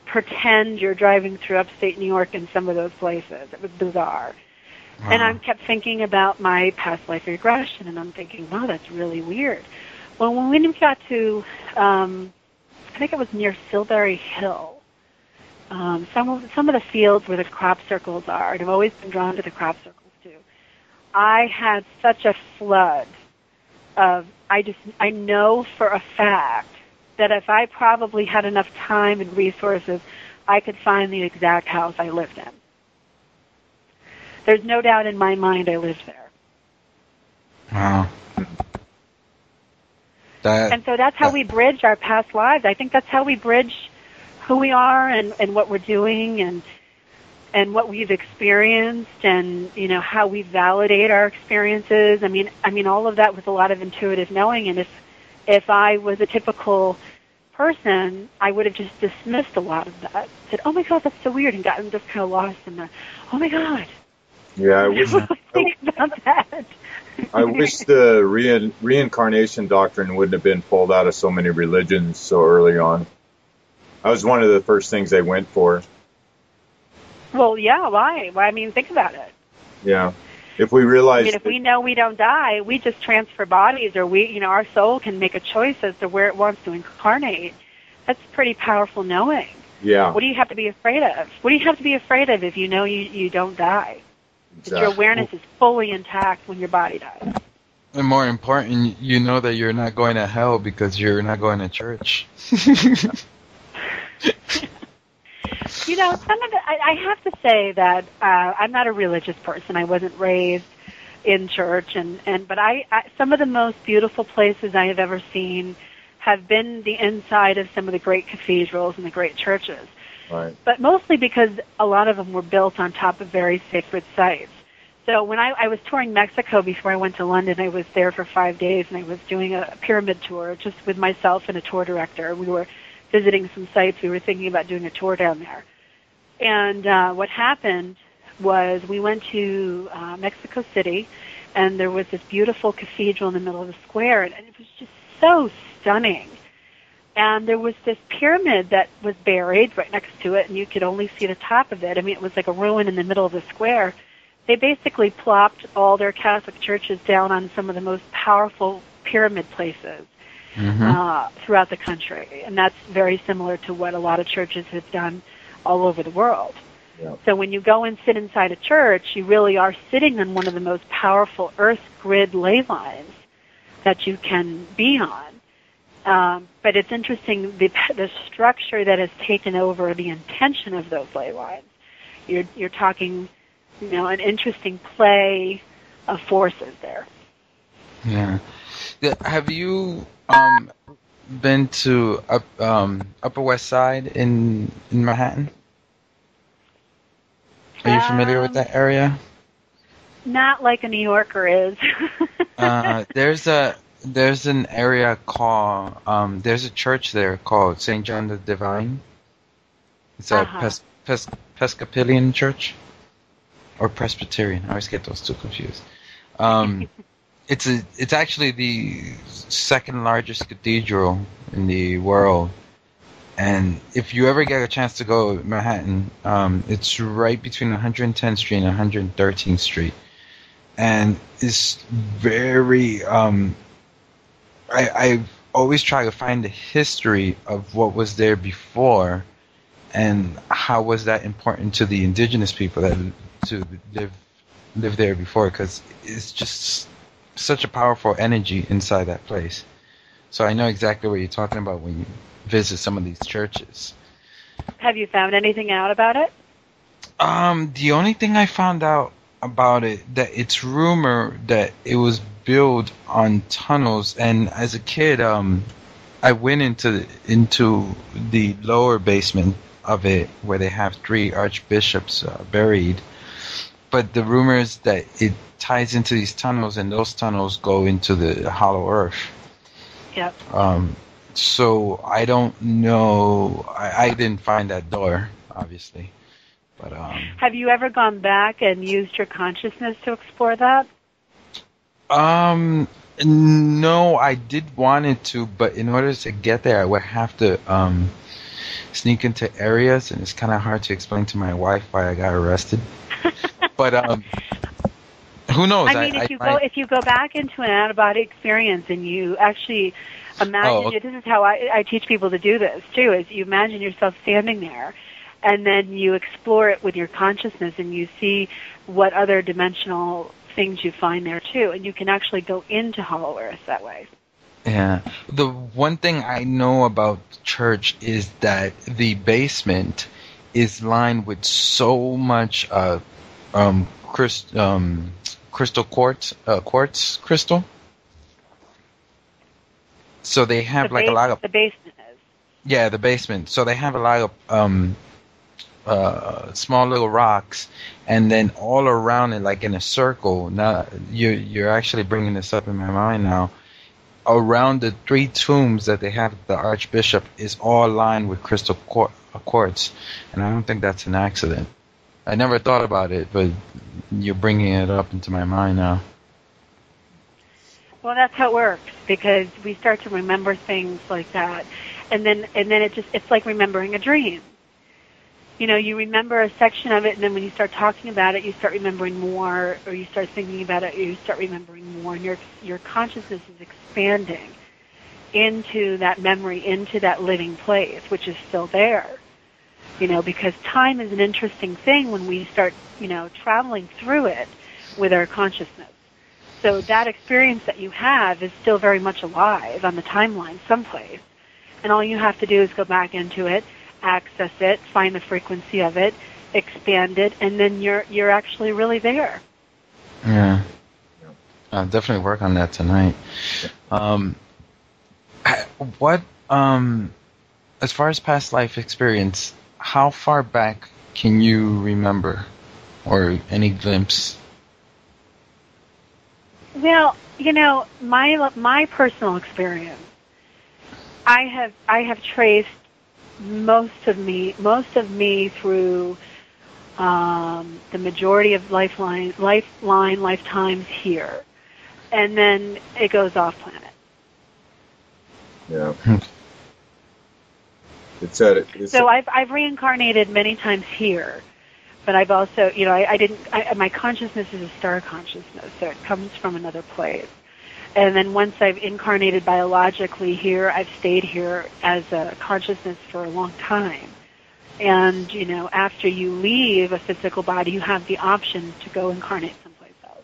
pretend you're driving through upstate New York in some of those places. It was bizarre. And I kept thinking about my past life regression, and I'm thinking, wow, that's really weird. Well, when we got to, I think it was near Silbury Hill, some of the fields where the crop circles are, and I've always been drawn to the crop circles too. I had such a flood of, I know for a fact that if I probably had enough time and resources, I could find the exact house I lived in. There's no doubt in my mind I lived there. Wow. And so that's how we bridge our past lives. I think that's how we bridge who we are and what we're doing and what we've experienced and, you know, how we validate our experiences. I mean all of that with a lot of intuitive knowing. And if I was a typical person, I would have just dismissed a lot of that. Said, oh my God, that's so weird, and gotten just kind of lost in the, oh my God. Yeah, I wish, think about that. I wish the reincarnation doctrine wouldn't have been pulled out of so many religions so early on. That was one of the first things they went for. Well, yeah, why? Well, I mean, think about it. Yeah. If we realize... if we know we don't die, we just transfer bodies, or our soul can make a choice as to where it wants to incarnate. That's pretty powerful knowing. Yeah. What do you have to be afraid of? What do you have to be afraid of if you know you don't die? Exactly. That your awareness is fully intact when your body dies. And more important, you know that you're not going to hell because you're not going to church. Some of it, I have to say that I'm not a religious person. I wasn't raised in church, but some of the most beautiful places I have ever seen have been the inside of some of the great cathedrals and the great churches. Right. But mostly because a lot of them were built on top of very sacred sites. So when I was touring Mexico before I went to London, I was there for 5 days, and I was doing a pyramid tour just with myself and a tour director. We were visiting some sites. We were thinking about doing a tour down there. And what happened was we went to Mexico City, and there was this beautiful cathedral in the middle of the square, and it was just so stunning. And there was this pyramid that was buried right next to it, and you could only see the top of it. I mean, it was like a ruin in the middle of the square. They basically plopped all their Catholic churches down on some of the most powerful pyramid places throughout the country. And that's very similar to what a lot of churches have done all over the world. Yeah. So when you go and sit inside a church, you really are sitting on one of the most powerful earth grid ley lines that you can be on. But it's interesting, the structure that has taken over the intention of those ley lines. You're talking, an interesting play of forces there. Yeah. Have you been to Upper West Side in Manhattan? Are you familiar with that area? Not like a New Yorker is. There's an area called there's a church there called St. John the Divine. It's a Episcopalian church or Presbyterian. I always get those two confused. It's actually the second largest cathedral in the world. And if you ever get a chance to go to Manhattan, it's right between 110th Street and 113th Street. And it's very, I've always tried to find the history of what was there before and how was that important to the indigenous people that to live there before, because it's just such a powerful energy inside that place. So I know exactly what you're talking about when you visit some of these churches. Have you found anything out about it? The only thing I found out about it, that it's rumored that it was built on tunnels, and as a kid, I went into the lower basement of it where they have 3 archbishops buried. But the rumor is that it ties into these tunnels, and those tunnels go into the hollow earth. Yep. So I don't know. I didn't find that door, obviously. But have you ever gone back and used your consciousness to explore that? No, I did want it to, but in order to get there, I would have to sneak into areas, and it's kind of hard to explain to my wife why I got arrested. But Who knows? I mean, if you go back into an out-of-body experience and you actually imagine, this is how I teach people to do this too, is you imagine yourself standing there, and then you explore it with your consciousness, and you see what other dimensional things you find there too, and you can actually go into Hollow Earth that way. Yeah. The one thing I know about church is that the basement is lined with so much crystal quartz crystal. So they have a lot of... The basement is. Yeah, the basement. So they have a lot of small little rocks, and then all around it, like in a circle. Now you're actually bringing this up in my mind now. Around the 3 tombs that they have, the Archbishop is all lined with crystal quartz, and I don't think that's an accident. I never thought about it, but you're bringing it up into my mind now. Well, that's how it works, because we start to remember things like that, and then it's like remembering a dream. You know, you remember a section of it, and then when you start talking about it, you start remembering more, or you start thinking about it, or you start remembering more, and your consciousness is expanding into that memory, into that living place, which is still there. You know, because time is an interesting thing when we start, traveling through it with our consciousness. So that experience that you have is still very much alive on the timeline someplace. And all you have to do is go back into it, access it, find the frequency of it, expand it, and then you're actually really there. Yeah. I'll definitely work on that tonight. As far as past life experience, how far back can you remember, or any glimpse? Well, my personal experience, I have traced most of me through the majority of lifetimes here, and then it goes off planet. Yeah. So I've reincarnated many times here, but I've also, my consciousness is a star consciousness, so it comes from another place. And then once I've incarnated biologically here, I've stayed here as a consciousness for a long time. And, after you leave a physical body, you have the option to go incarnate someplace else.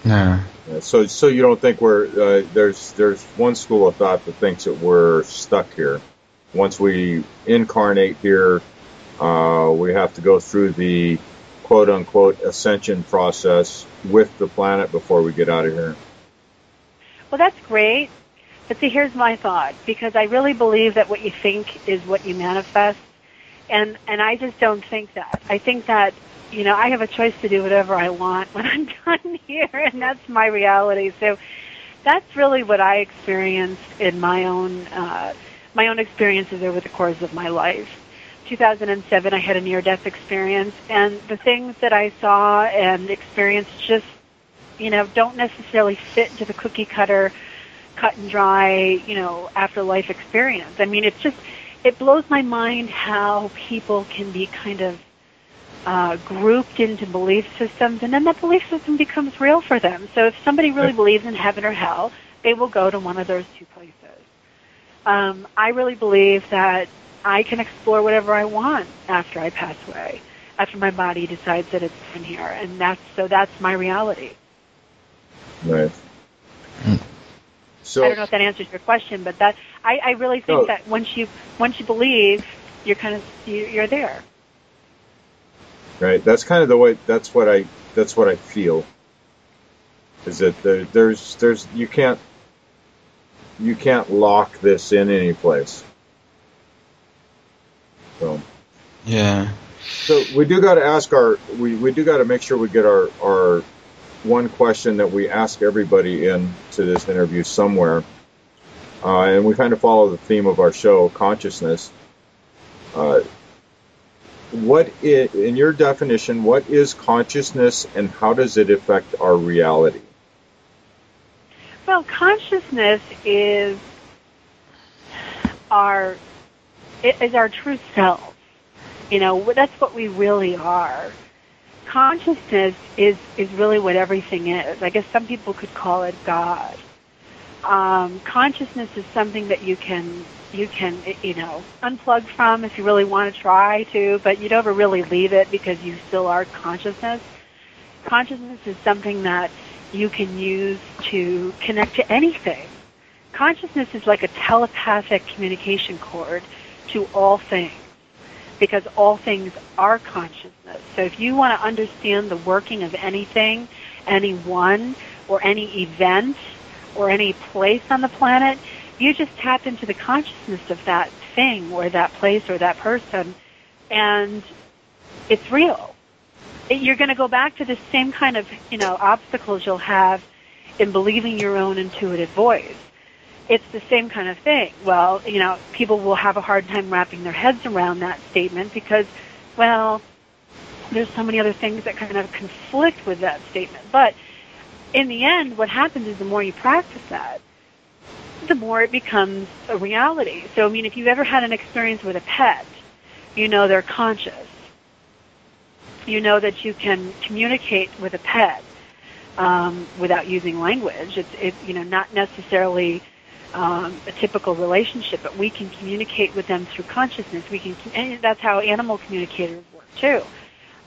No. Yeah, so you don't think there's one school of thought that thinks that we're stuck here. Once we incarnate here, we have to go through the quote-unquote ascension process with the planet before we get out of here. Well, that's great. But see, here's my thought, because I really believe that what you think is what you manifest, and I just don't think that. I think that, I have a choice to do whatever I want when I'm done here, and that's my reality. So that's really what I experienced in my own experiences over the course of my life. 2007, I had a near-death experience, and the things that I saw and experienced just, don't necessarily fit into the cookie-cutter, cut-and-dry, afterlife experience. I mean, it blows my mind how people can be kind of grouped into belief systems, and then that belief system becomes real for them. So if somebody really believes in heaven or hell, they will go to one of those two places. I really believe that I can explore whatever I want after I pass away, after my body decides that it's in here, and that's my reality. Right. So I don't know if that answers your question, but that I really think that once you believe, you're there. Right. That's kind of the way. That's what I feel. Is that there's you can't lock this in any place. So. Yeah. So we do got to ask we do got to make sure we get our one question that we ask everybody into this interview somewhere, and we kind of follow the theme of our show, consciousness. In your definition, what is consciousnness, and how does it affect our reality? Well, consciousness is our true self. That's what we really are. consciousness is really what everything is. I guess some people could call it God. Consciousness is something that you can unplug from if you really want to try to, but you never really leave it because you still are consciousness. Consciousness is something that you can use to connect to anything. Consciousness is like a telepathic communication cord to all things, because all things are consciousness. So if you want to understand the working of anything, anyone, or any event, or any place on the planet, you just tap into the consciousness of that thing or that place or that person, and it's real. You're going to go back to the same kind of, obstacles you'll have in believing your own intuitive voice. It's the same kind of thing. Well, people will have a hard time wrapping their heads around that statement because, well, there's so many other things that kind of conflict with that statement. But in the end, what happens is the more you practice that, the more it becomes a reality. So, if you've ever had an experience with a pet, they're conscious. You know that you can communicate with a pet without using language. It's not necessarily a typical relationship, but we can communicate with them through consciousness. And that's how animal communicators work too.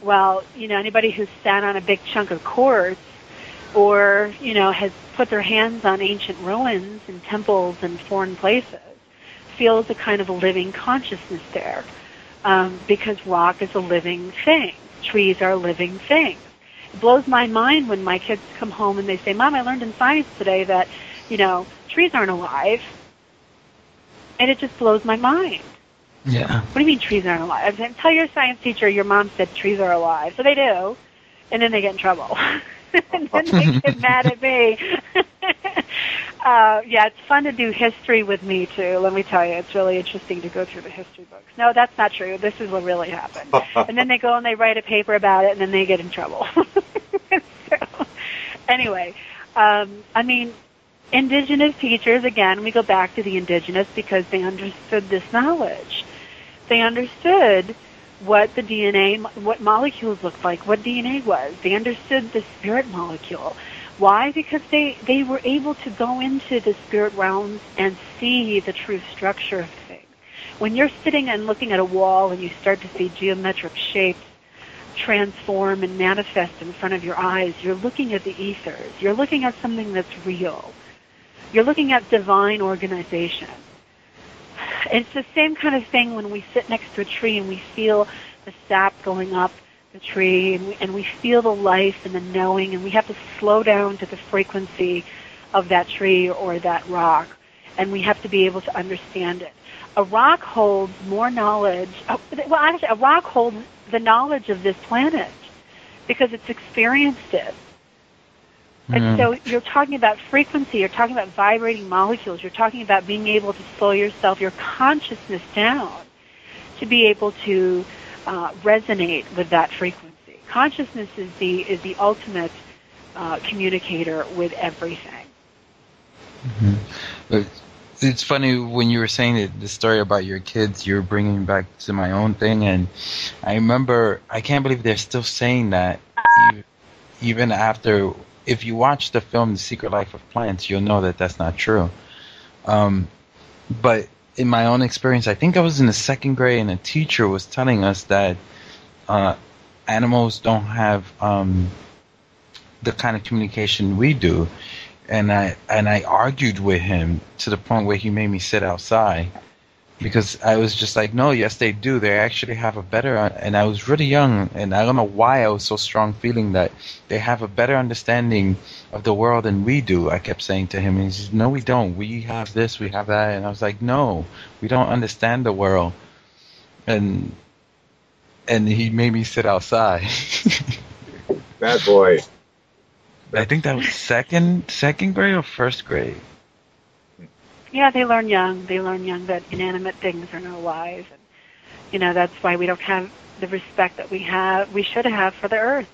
Well, anybody who's sat on a big chunk of quartz, or has put their hands on ancient ruins and temples and foreign places, feels a kind of a living consciousness there, because rock is a living thing. Trees are living things. It blows my mind when my kids come home and they say, "Mom, I learned in science today that, trees aren't alive." And it just blows my mind. Yeah. What do you mean trees aren't alive? I said, tell your science teacher your mom said trees are alive. So they do, and then they get in trouble. And then they get mad at me. It's fun to do history with me, too. Let me tell you, it's really interesting to go through the history books. No, that's not true. This is what really happened. And then they go and they write a paper about it, and then they get in trouble. So, anyway, indigenous teachers, again, we go back to the indigenous because they understood this knowledge. They understood what the DNA, what molecules looked like, what DNA was. They understood the spirit molecule. Why? Because they were able to go into the spirit realms and see the true structure of things. When you're sitting and looking at a wall and you start to see geometric shapes transform and manifest in front of your eyes, you're looking at the ethers. You're looking at something that's real. You're looking at divine organization. It's the same kind of thing when we sit next to a tree and we feel the sap going up the tree, and we feel the life and the knowing, and we have to slow down to the frequency of that tree or that rock, and we have to be able to understand it. A rock holds more knowledge. Actually, a rock holds the knowledge of this planet because it's experienced it. And so you're talking about frequency, you're talking about vibrating molecules, you're talking about being able to slow yourself, your consciousness down to be able to resonate with that frequency. Consciousness is the ultimate communicator with everything. Mm-hmm. It's funny when you were saying the story about your kids, you're bringing back to my own thing, and I remember, I can't believe they're still saying that even after. If you watch the film The Secret Life of Plants, you'll know that that's not true. But in my own experience, I think I was in the second grade and a teacher was telling us that animals don't have the kind of communication we do. And I argued with him to the point where he made me sit outside. Because I was just like, no, yes, they do. They actually have a better, and I was really young, and I don't know why I was so strong feeling that they have a better understanding of the world than we do. I kept saying to him, and he said, no, we don't. We have this, we have that. And I was like, no, we don't understand the world. And he made me sit outside. Bad boy. I think that was second grade or first grade. Yeah, they learn young. They learn young that inanimate things are not alive. And, that's why we don't have the respect that we should have for the earth.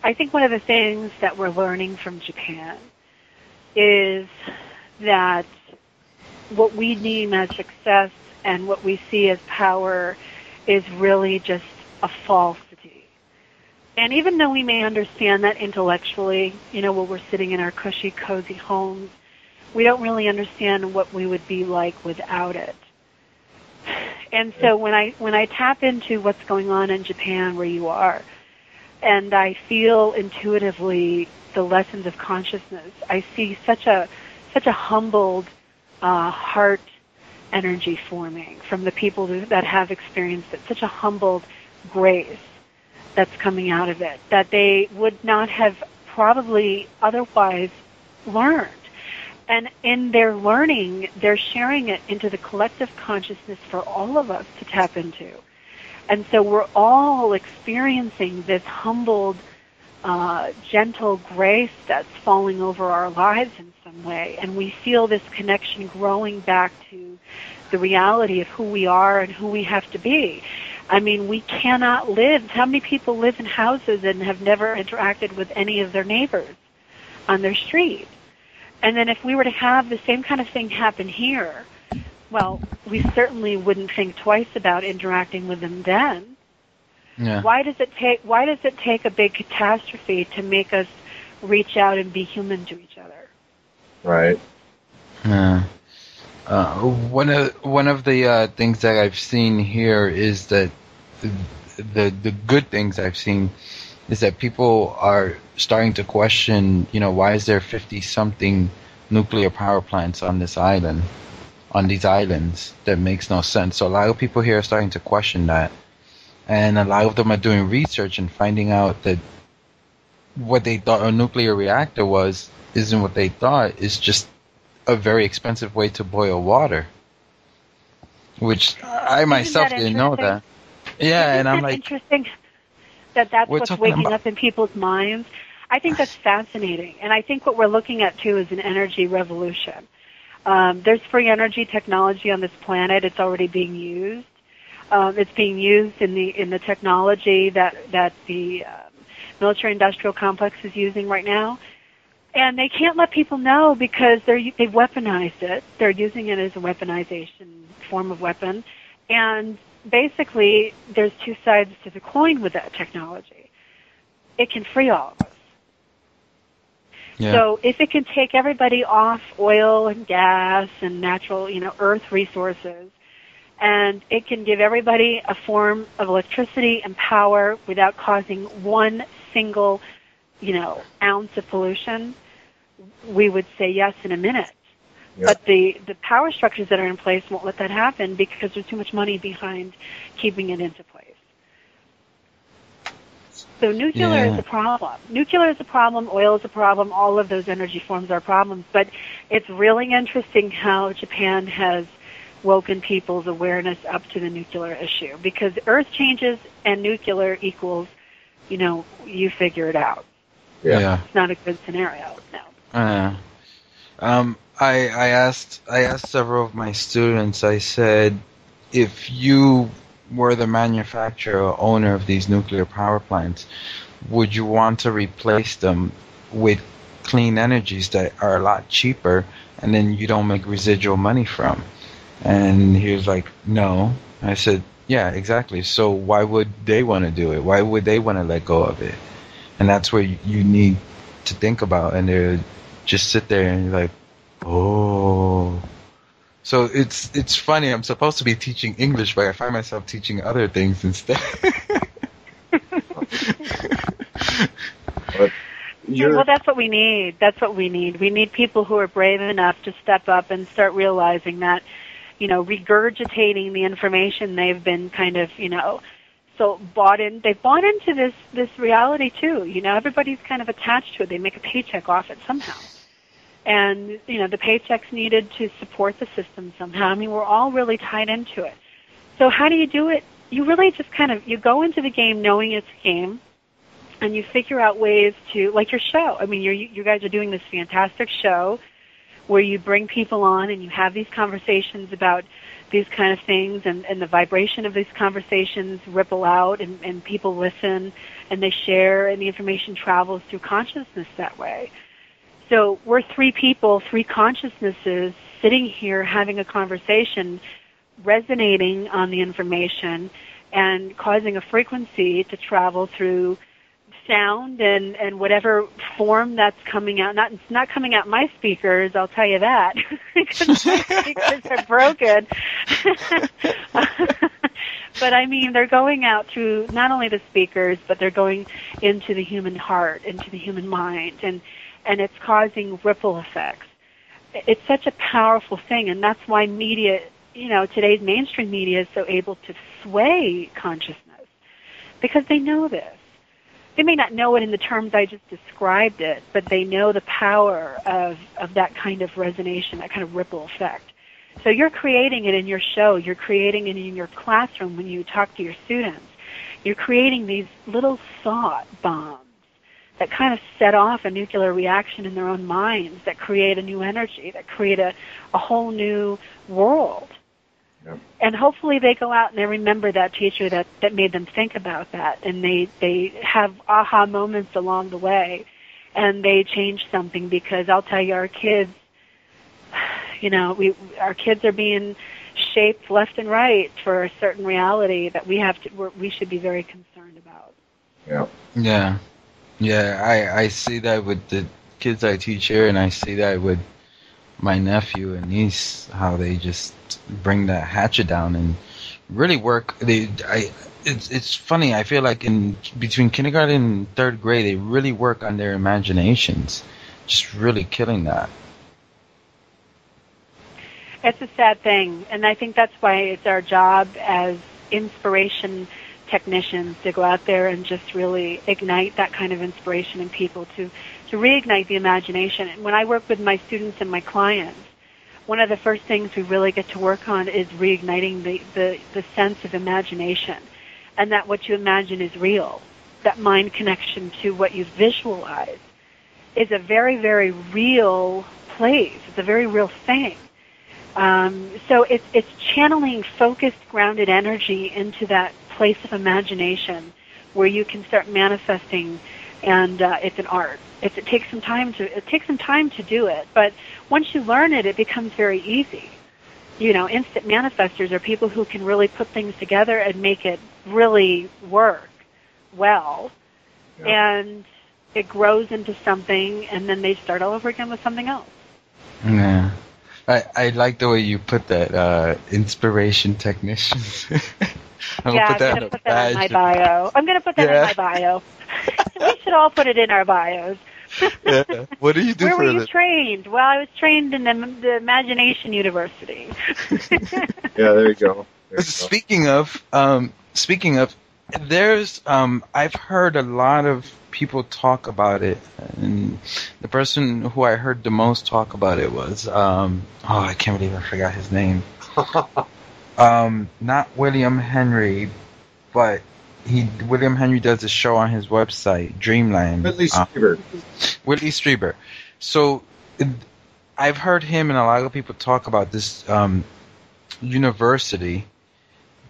I think one of the things that we're learning from Japan is that what we deem as success and what we see as power is really just a falsity. And even though we may understand that intellectually, while we're sitting in our cushy, cozy homes, we don't really understand what we would be like without it. And so when I tap into what's going on in Japan where you are, and I feel intuitively the lessons of consciousness, I see such a humbled heart energy forming from the people that have experienced it, such a humbled grace that's coming out of it that they would not have probably otherwise learned. And in their learning, they're sharing it into the collective consciousness for all of us to tap into. And so we're all experiencing this humbled, gentle grace that's falling over our lives in some way. And we feel this connection growing back to the reality of who we are and who we have to be. I mean, we cannot live. How many people live in houses and have never interacted with any of their neighbors on their street? And then if we were to have the same kind of thing happen here, well, we certainly wouldn't think twice about interacting with them then. Yeah. Why does it take a big catastrophe to make us reach out and be human to each other? Right. Yeah. One of the things that I've seen here is that the good things I've seen is that people are starting to question, why is there 50-something nuclear power plants on these islands? That makes no sense. So a lot of people here are starting to question that. And a lot of them are doing research and finding out that what they thought a nuclear reactor isn't what they thought. It's just a very expensive way to boil water. Which I myself didn't know that. Yeah, and I'm like... interesting that's what's waking up in people's minds. I think that's fascinating. And I think what we're looking at, too, is an energy revolution. There's free energy technology on this planet. It's already being used. It's being used in the technology that the military-industrial complex is using right now. And they can't let people know because they've weaponized it. They're using it as a weaponization form of weapon. And basically, there's two sides to the coin with that technology. It can free all of us. Yeah. So if it can take everybody off oil and gas and natural, earth resources, and it can give everybody a form of electricity and power without causing one single, ounce of pollution, we would say yes in a minute. Yep. But the power structures that are in place won't let that happen because there's too much money behind keeping it into place. So nuclear is a problem. Nuclear is a problem. Oil is a problem. All of those energy forms are problems. But it's really interesting how Japan has woken people's awareness up to the nuclear issue because Earth changes and nuclear equals, you figure it out. Yeah. It's not a good scenario. No. I asked several of my students. I said, if you were the manufacturer or owner of these nuclear power plants, would you want to replace them with clean energies that are a lot cheaper and then you don't make residual money from? And he was like, no. I said, yeah, exactly. So why would they want to do it? Why would they want to let go of it? And that's where you need to think about. And they're just sit there and you're like, oh. So it's funny. I'm supposed to be teaching English, but I find myself teaching other things instead. Well, that's what we need. That's what we need. We need people who are brave enough to step up and start realizing that, regurgitating the information they've been kind of, so bought in. They've bought into this reality too. Everybody's kind of attached to it. They make a paycheck off it somehow. And, the paycheck's needed to support the system somehow. I mean, we're all really tied into it. So how do you do it? You really just you go into the game knowing it's a game, and you figure out ways to, like your show. I mean, you guys are doing this fantastic show where you bring people on and you have these conversations about these kind of things, and the vibration of these conversations ripple out, and people listen, and they share, and the information travels through consciousness that way. So we're three people, three consciousnesses sitting here having a conversation, resonating on the information, and causing a frequency to travel through sound and whatever form that's coming out. It's not coming out my speakers, I'll tell you that, because my speakers are broken. But I mean, they're going out through not only the speakers, but they're going into the human heart, into the human mind, and it's causing ripple effects. It's such a powerful thing, and that's why media, today's mainstream media is so able to sway consciousness, because they know this. They may not know it in the terms I just described it, but they know the power of that kind of resonation, that kind of ripple effect. So you're creating it in your show. You're creating it in your classroom when you talk to your students. You're creating these little thought bombs that kind of set off a nuclear reaction in their own minds, that create a new energy, that create a whole new world. Yep. And hopefully they go out and they remember that teacher that made them think about that, and they have aha moments along the way, and they change something, because I'll tell you, our kids, our kids are being shaped left and right for a certain reality that we should be very concerned about. Yeah. Yeah, I see that with the kids I teach here, and I see that with my nephew and niece, how they just bring that hatchet down and really work. It's funny. I feel like in between kindergarten and third grade, they really work on their imaginations, just really killing that. It's a sad thing, and I think that's why it's our job as inspiration technicians to go out there and just really ignite that kind of inspiration in people, to reignite the imagination. And when I work with my students and my clients, one of the first things we really get to work on is reigniting the sense of imagination, and that what you imagine is real. That mind connection to what you visualize is a very, very real place. It's a very real thing. So it's channeling focused, grounded energy into that place of imagination where you can start manifesting, and it's an art. It takes some time to do it, but once you learn it, it becomes very easy. Instant manifestors are people who can really put things together and make it really work well, and it grows into something, and then they start all over again with something else. Yeah. I like the way you put that, inspiration technician. I'm going to put that in my bio. I'm going to put that in my bio. We should all put it in our bios. Yeah. What do you do? Where were you trained? Well, I was trained in the Imagination University. Yeah, there you go. Speaking of, there's I've heard a lot of people talk about it, and the person who I heard the most talk about it was I can't believe I forgot his name. Not William Henry, but William Henry does a show on his website, Dreamland. Whitley Strieber. Whitley Strieber. So I've heard him and a lot of people talk about this university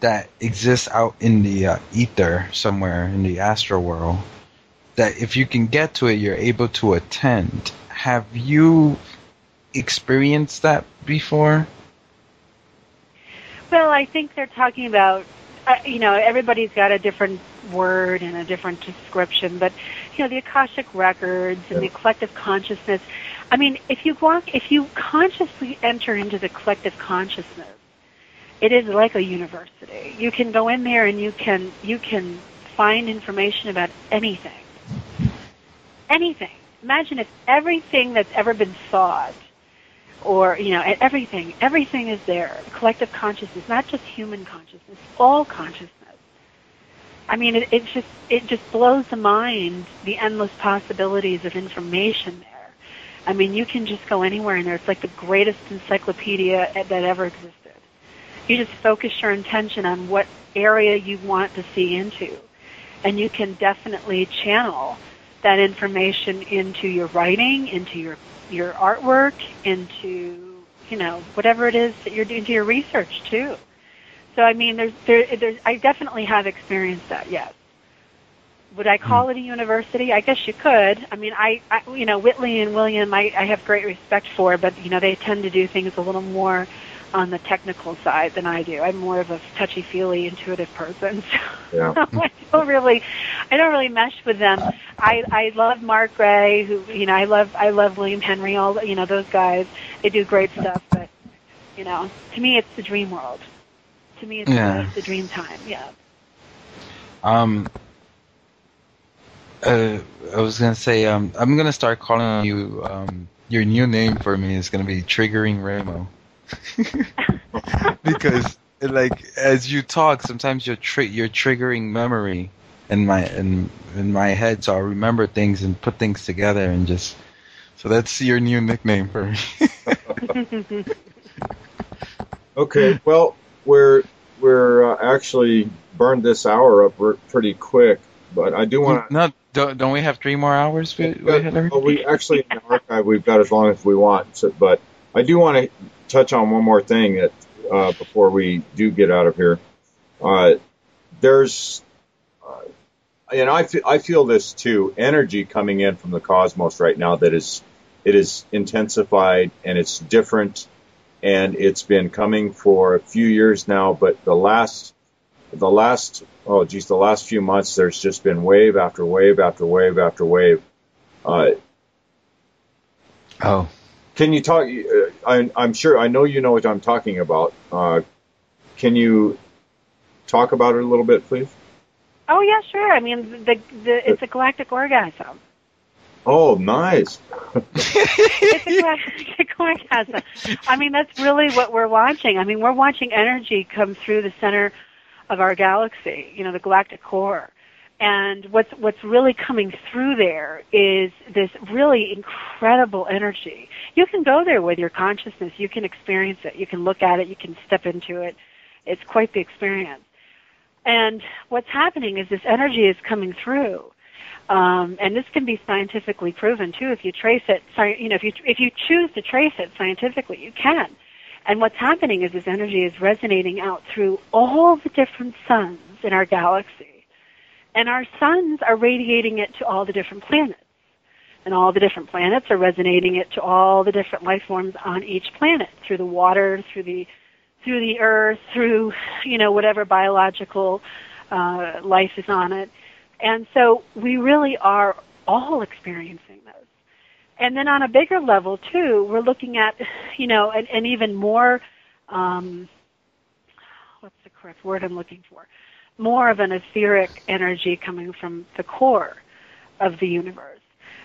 that exists out in the ether somewhere in the astral world, that if you can get to it, you're able to attend. Have you experienced that before? Well, I think they're talking about, everybody's got a different word and a different description, but, the Akashic records and the collective consciousness. I mean, if you consciously enter into the collective consciousness, it is like a university. You can go in there and you can find information about anything. Anything. Imagine if everything that's ever been thought, or, everything is there. Collective consciousness, not just human consciousness, all consciousness. I mean, it just blows the mind, the endless possibilities of information there. I mean, you can just go anywhere in there. It's like the greatest encyclopedia that ever existed. You just focus your intention on what area you want to see into, and you can definitely channel that information into your writing, into your artwork, into whatever it is that you're doing, into your research too. So I mean, I definitely have experienced that. Yes. Would I call it a university? I guess you could. I mean, I Whitley and William, I have great respect for, but they tend to do things a little more on the technical side than I do. I'm more of a touchy-feely, intuitive person. So yeah. I don't really mesh with them. I love Mark Gray, who I love William Henry, all those guys. They do great stuff, but to me it's the dream world. To me it's the dream time. Yeah. I was gonna say, I'm gonna start calling you. Your new name for me is gonna be Triggering Raimo, because as you talk, sometimes you're triggering memory in my head, so I remember things and put things together, and so that's your new nickname for me. Okay, well, we're actually burned this hour up pretty quick, but I do want to. Don't we have 3 more hours, Hillary? Well, we actually, in the archive, we've got as long as we want. So, but I do want to touch on one more thing that before we do get out of here. There's, I feel this too. Energy coming in from the cosmos right now it is intensified and it's different, and it's been coming for a few years now. But the last few months, there's just been wave after wave after wave after wave. Can you talk? I'm sure I know you know what I'm talking about. Can you talk about it a little bit, please? Oh yeah, sure. I mean, it's a galactic orgasm. Oh, nice. It's a galactic orgasm. I mean, that's really what we're watching. I mean, we're watching energy come through the center of our galaxy, the galactic core. And what's really coming through there is this really incredible energy. You can go there with your consciousness. You can experience it. You can look at it. You can step into it. It's quite the experience. And what's happening is this energy is coming through. And this can be scientifically proven too. If you trace it, if you choose to trace it scientifically, you can. And what's happening is this energy is resonating out through all the different suns in our galaxy. And our suns are radiating it to all the different planets. And all the different planets are resonating it to all the different life forms on each planet, through the water, through the earth, through, whatever biological life is on it. And so we really are all experiencing this. And then on a bigger level, too, we're looking at, an even more, what's the correct word I'm looking for? More of an etheric energy coming from the core of the universe.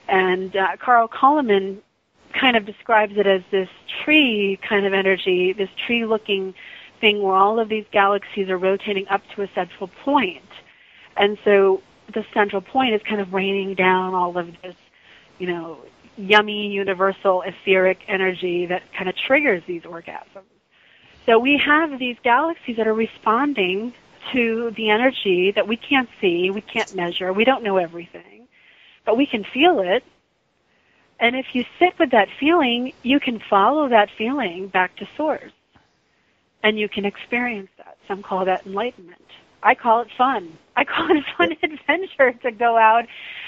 And Carl Coleman kind of describes it as this tree kind of energy, this tree-looking thing where all of these galaxies are rotating up to a central point. And so the central point is kind of raining down all of this, yummy, universal, etheric energy that kind of triggers these orgasms. So we have these galaxies that are responding to the energy that we can't see, we can't measure, we don't know everything, but we can feel it. And if you sit with that feeling, you can follow that feeling back to source, and you can experience that. Some call that enlightenment. I call it fun. I call it a fun adventure to go out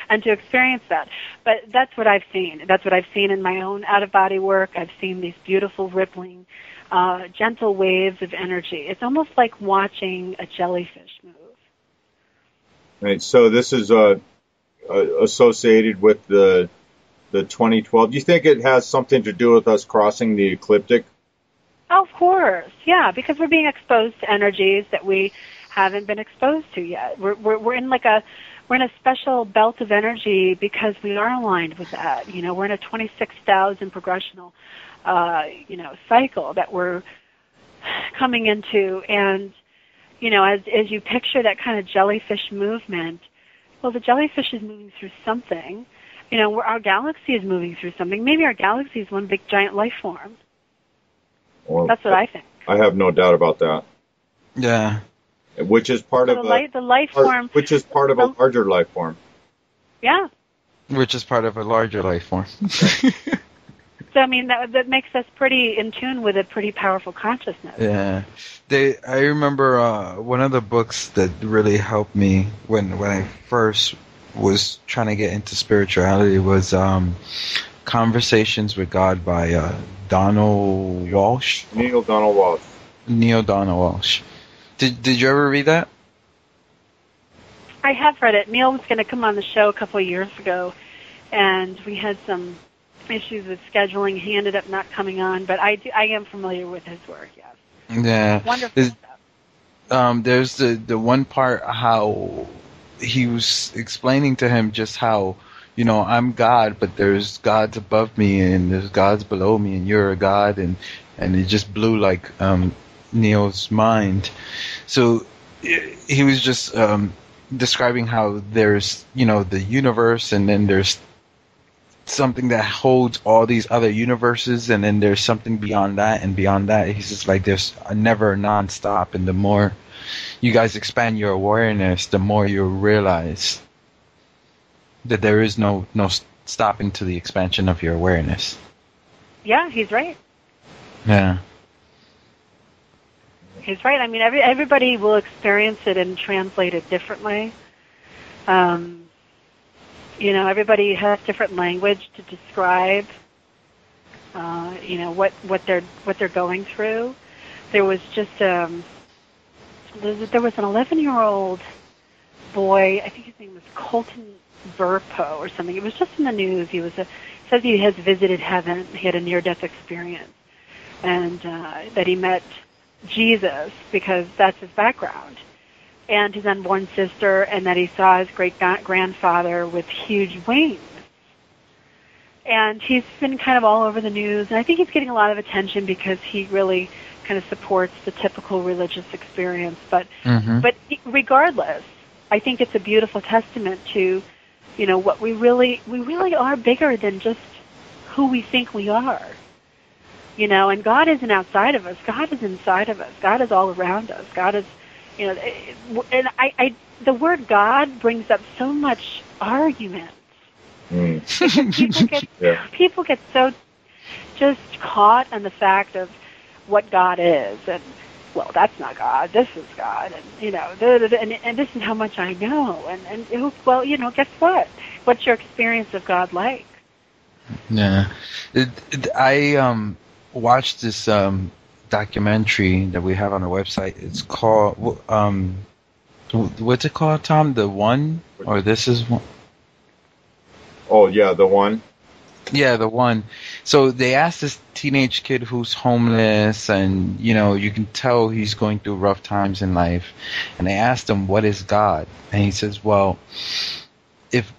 and to experience that. But that's what I've seen. That's what I've seen in my own out-of-body work. I've seen these beautiful rippling, gentle waves of energy. It's almost like watching a jellyfish move. Right. So this is associated with the 2012. Do you think it has something to do with us crossing the ecliptic? Oh, of course, yeah, because we're being exposed to energies that we haven't been exposed to yet. We're in a special belt of energy because we are aligned with that. We're in a 26,000 progressional, cycle that we're coming into. And, as you picture that kind of jellyfish movement, well, the jellyfish is moving through something. Our galaxy is moving through something. Maybe our galaxy is one big giant life form. Well, that's what I think. I have no doubt about that. Yeah. Which is part of the life form. Which is part of a larger life form. Yeah. Which is part of a larger life form. So, I mean, that makes us pretty in tune with a pretty powerful consciousness. Yeah. I remember one of the books that really helped me when I first was trying to get into spirituality was Conversations with God by Donald Walsh. Neil Donald Walsh. Did you ever read that? I have read it. Neil was going to come on the show a couple of years ago, and we had some issues with scheduling. He ended up not coming on, but I am familiar with his work, yes. Yeah. Wonderful stuff. There's the one part how he was explaining to him just how, I'm God, but there's gods above me and there's gods below me and you're a god, and it just blew like Neil's mind. So he was just describing how there's, the universe, and then there's something that holds all these other universes, and then there's something beyond that, and beyond that. He's just like, there's never non-stop, and the more you guys expand your awareness, the more you realize that there is no stopping to the expansion of your awareness. Yeah, he's right. Yeah. He's right. I mean, everybody will experience it and translate it differently. Everybody has different language to describe, what they're going through. There was just there was an 11-year-old boy. I think his name was Colton Burpo or something. It was just in the news. Says he has visited heaven. He had a near-death experience, and that he met Jesus because that's his background, and his unborn sister, and that he saw his great-grandfather with huge wings. And he's been kind of all over the news, and I think he's getting a lot of attention because he really kind of supports the typical religious experience. But regardless, I think it's a beautiful testament to, what we really are bigger than just who we think we are. And God isn't outside of us. God is inside of us. God is all around us. God is, and the word God brings up so much argument. People get so just caught on the fact of what God is, and well, that's not God. This is God, and this is how much I know, and well, guess what? What's your experience of God like? Yeah, I watched this documentary that we have on our website. It's called what's it called, Tom? The One, or This Is One? Oh yeah, The One. Yeah, The One. So they asked this teenage kid who's homeless, and you can tell he's going through rough times in life, and they asked him, what is God? And he says, well, if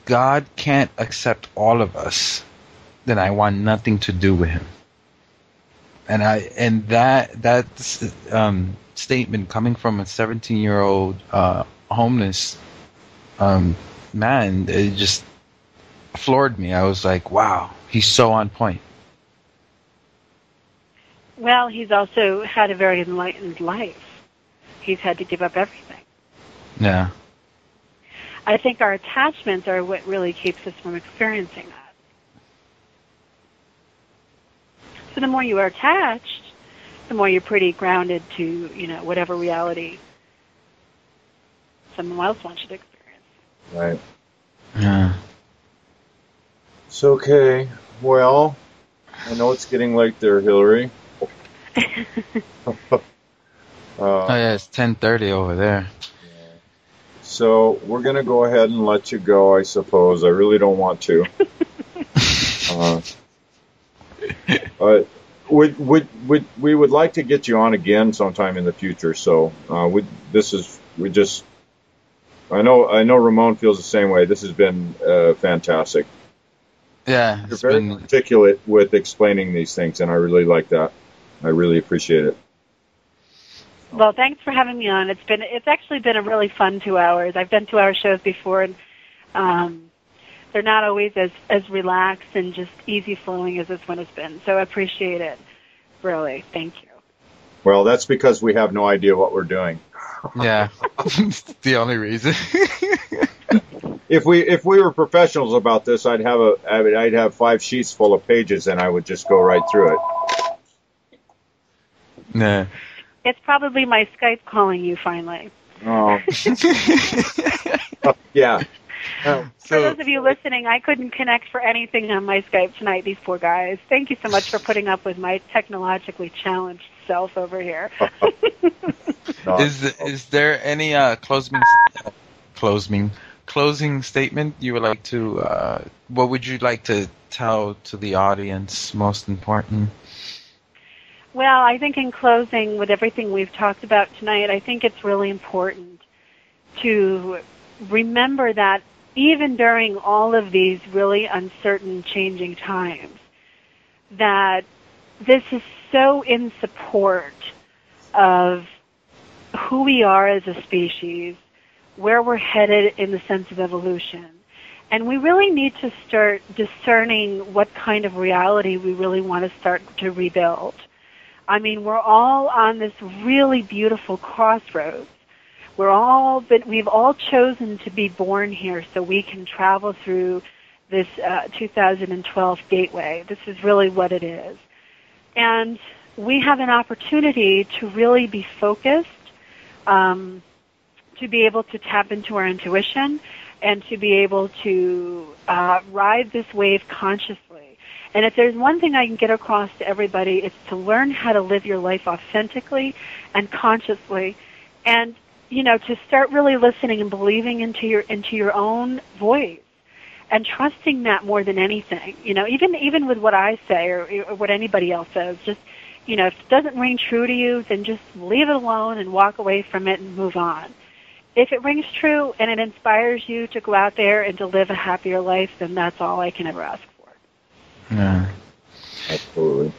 God can't accept all of us, then I want nothing to do with him. And that statement coming from a 17-year-old homeless man, it just floored me. I was like, wow, he's so on point. Well, he's also had a very enlightened life. He's had to give up everything. Yeah. I think our attachments are what really keeps us from experiencing that. So the more you are attached, the more you're pretty grounded to, whatever reality someone else wants you to experience. Right. Yeah. It's okay. Well, I know it's getting late there, Hillary. Oh yeah, it's 10:30 over there. So we're going to go ahead and let you go, I suppose. I really don't want to. We would like to get you on again sometime in the future. So I know Ramon feels the same way. This has been fantastic. Yeah, you're very articulate with explaining these things, and I really like that. I really appreciate it. Well, thanks for having me on. It's actually been a really fun 2 hours. I've done 2-hour shows before, and they're not always as relaxed and just easy flowing as this one has been. So I appreciate it. Really, thank you. Well, that's because we have no idea what we're doing. Yeah, it's the only reason. If we were professionals about this, I'd have 5 sheets full of pages, and I would just go right through it. Nah. It's probably my Skype calling you finally. Oh. Yeah. For those of you listening, I couldn't connect for anything on my Skype tonight, these poor guys. Thank you so much for putting up with my technologically challenged self over here. Is there any closing closing statement you would like to, what would you like to tell to the audience most important? Well, I think in closing, with everything we've talked about tonight, I think it's really important to remember that even during all of these really uncertain, changing times, that this is so in support of who we are as a species, where we're headed in the sense of evolution. And we really need to start discerning what kind of reality we really want to start to rebuild. I mean, we're all on this really beautiful crossroads. We've all chosen to be born here so we can travel through this 2012 gateway. This is really what it is. And we have an opportunity to really be focused, to be able to tap into our intuition, and to be able to ride this wave consciously. And if there's one thing I can get across to everybody, it's to learn how to live your life authentically and consciously, and to start really listening and believing into your own voice, and trusting that more than anything. Even with what I say or what anybody else says, just if it doesn't ring true to you, then just leave it alone and walk away from it and move on. If it rings true and it inspires you to go out there and to live a happier life, then that's all I can ever ask for. Yeah. Absolutely.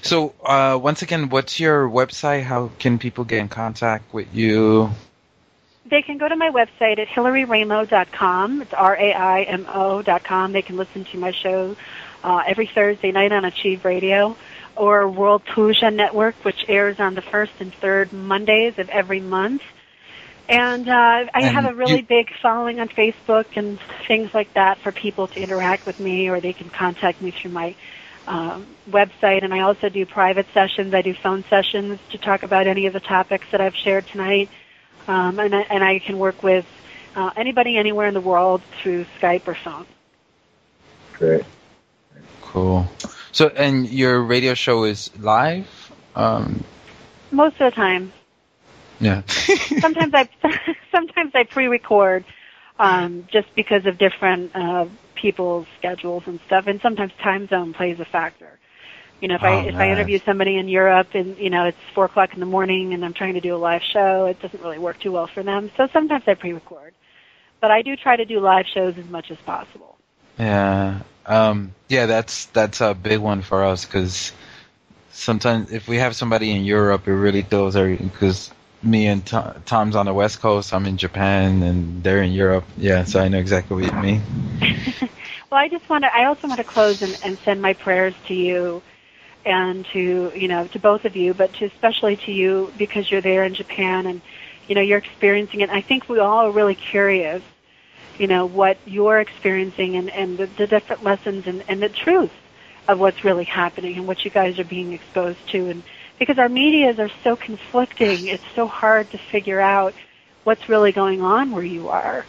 So, once again, what's your website? How can people get in contact with you? They can go to my website at hillaryraimo.com. It's RAIMO.com. They can listen to my show every Thursday night on Achieve Radio, or World Puja Network, which airs on the first and third Mondays of every month. And I have a really big following on Facebook and things like that for people to interact with me, or they can contact me through my website. And I also do private sessions. I do phone sessions to talk about any of the topics that I've shared tonight. And I can work with anybody anywhere in the world through Skype or phone. Great. Cool. So, and your radio show is live? Most of the time. Yeah. sometimes I pre-record, just because of different people's schedules and stuff, and sometimes time zone plays a factor. If I interview somebody in Europe and it's 4:00 in the morning and I'm trying to do a live show, it doesn't really work too well for them. So sometimes I pre-record, but I do try to do live shows as much as possible. Yeah. That's a big one for us, because sometimes if we have somebody in Europe, it really throws everything, because me and Tom's on the West Coast, I'm in Japan, and they're in Europe. Yeah, so I know exactly what you mean. Well, I also want to close and send my prayers to you, and to both of you, but especially to you, because you're there in Japan and you're experiencing it. I think we all are really curious what you're experiencing and the different lessons and the truth of what's really happening and what you guys are being exposed to. And because our medias are so conflicting, it's so hard to figure out what's really going on where you are.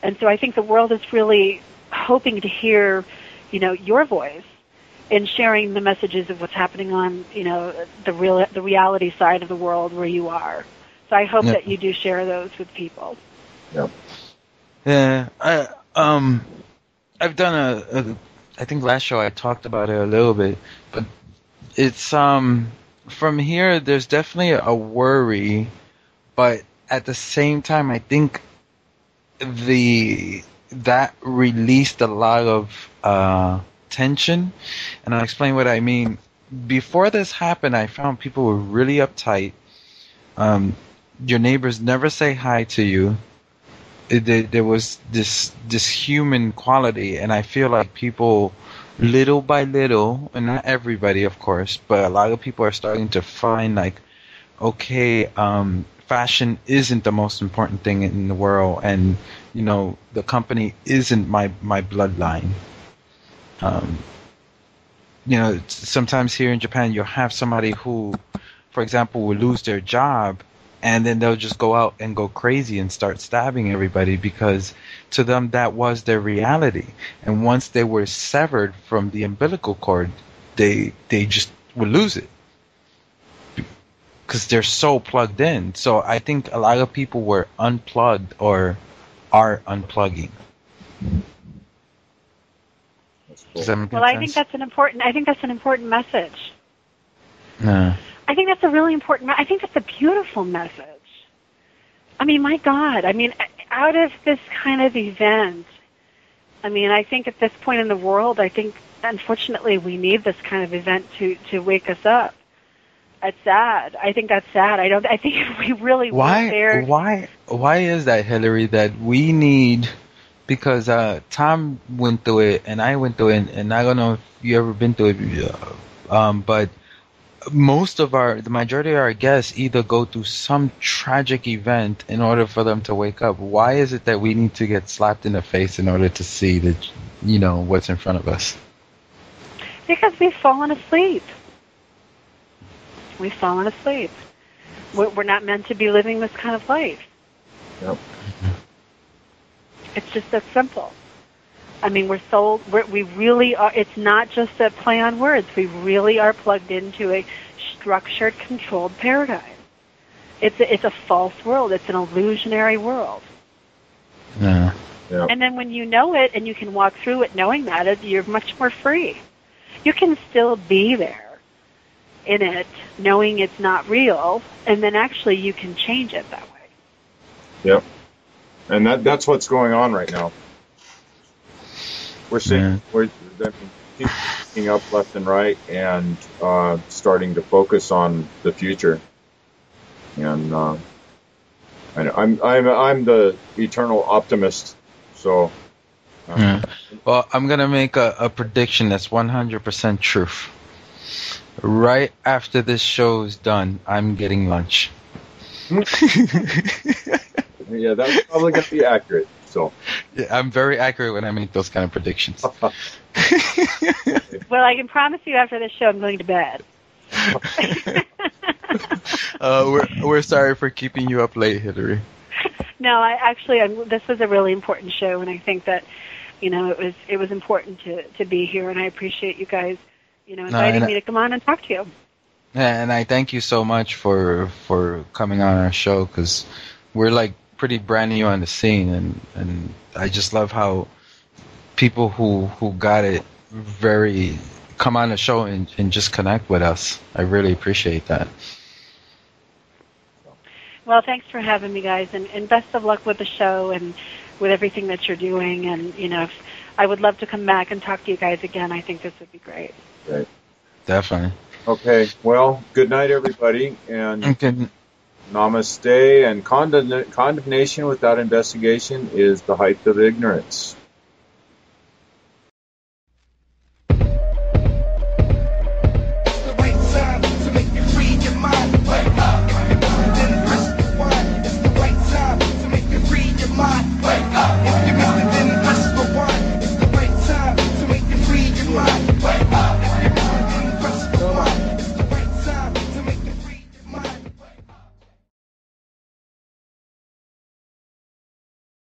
And so I think the world is really hoping to hear, your voice in sharing the messages of what's happening on, the reality side of the world where you are. So I hope that you do share those with people. Yep. Yeah, I've done I think last show I talked about it a little bit, but it's, from here, there's definitely a worry, but at the same time, I think that released a lot of, tension, and I'll explain what I mean. Before this happened, I found people were really uptight. Your neighbors never say hi to you. There was this human quality, and I feel like people, little by little, and not everybody, of course, but a lot of people are starting to find like, okay, fashion isn't the most important thing in the world, and the company isn't my bloodline. Sometimes here in Japan, you'll have somebody who, for example, will lose their job, and then they'll just go out and go crazy and start stabbing everybody, because to them that was their reality. And once they were severed from the umbilical cord, they just would lose it. because they're so plugged in. So I think a lot of people were unplugged or are unplugging. Does that make Well, I sense? think that's an important message. No. I think that's a really important. I think that's a beautiful message. I mean, my God. I mean, out of this kind of event, I mean, I think at this point in the world, I think unfortunately we need this kind of event to wake us up. It's sad. I think that's sad. I think if we really weren't there. Why is that, Hillary? That we need, because Tom went through it and I went through it, and I don't know if you ever been through it, but the majority of our guests either go through some tragic event in order for them to wake up. Why is it that we need to get slapped in the face in order to see what's in front of us? Because we've fallen asleep. We've fallen asleep. We're not meant to be living this kind of life. Yep. It's just that simple. I mean, we really are. It's not just a play on words. We really are plugged into a structured, controlled paradigm. It's a false world. It's an illusionary world. Yeah. Yep. And then when you know it and you can walk through it knowing that, you're much more free. You can still be there in it, knowing it's not real, and then actually you can change it that way. Yep. And that's what's going on right now. We're seeing people picking up left and right and starting to focus on the future. And I'm the eternal optimist. So. Well, I'm gonna make a prediction that's 100% truth. Right after this show is done, I'm getting lunch. Yeah, that's probably gonna be accurate. So. Yeah, I'm very accurate when I make those kind of predictions. Well, I can promise you after this show I'm going to bed. We're sorry for keeping you up late, Hillary. No, this was a really important show, and I think that, it was important to be here, and I appreciate you guys, inviting me to come on and talk to you. Yeah, and I thank you so much for coming on our show, because we're like pretty brand new on the scene, and I just love how people who got it come on the show and just connect with us. I really appreciate that. Well, thanks for having me, guys, and best of luck with the show and with everything that you're doing. And, I would love to come back and talk to you guys again. I think this would be great. Great. Definitely. Okay. Well, good night, everybody. And namaste. And condemnation without investigation is the height of ignorance.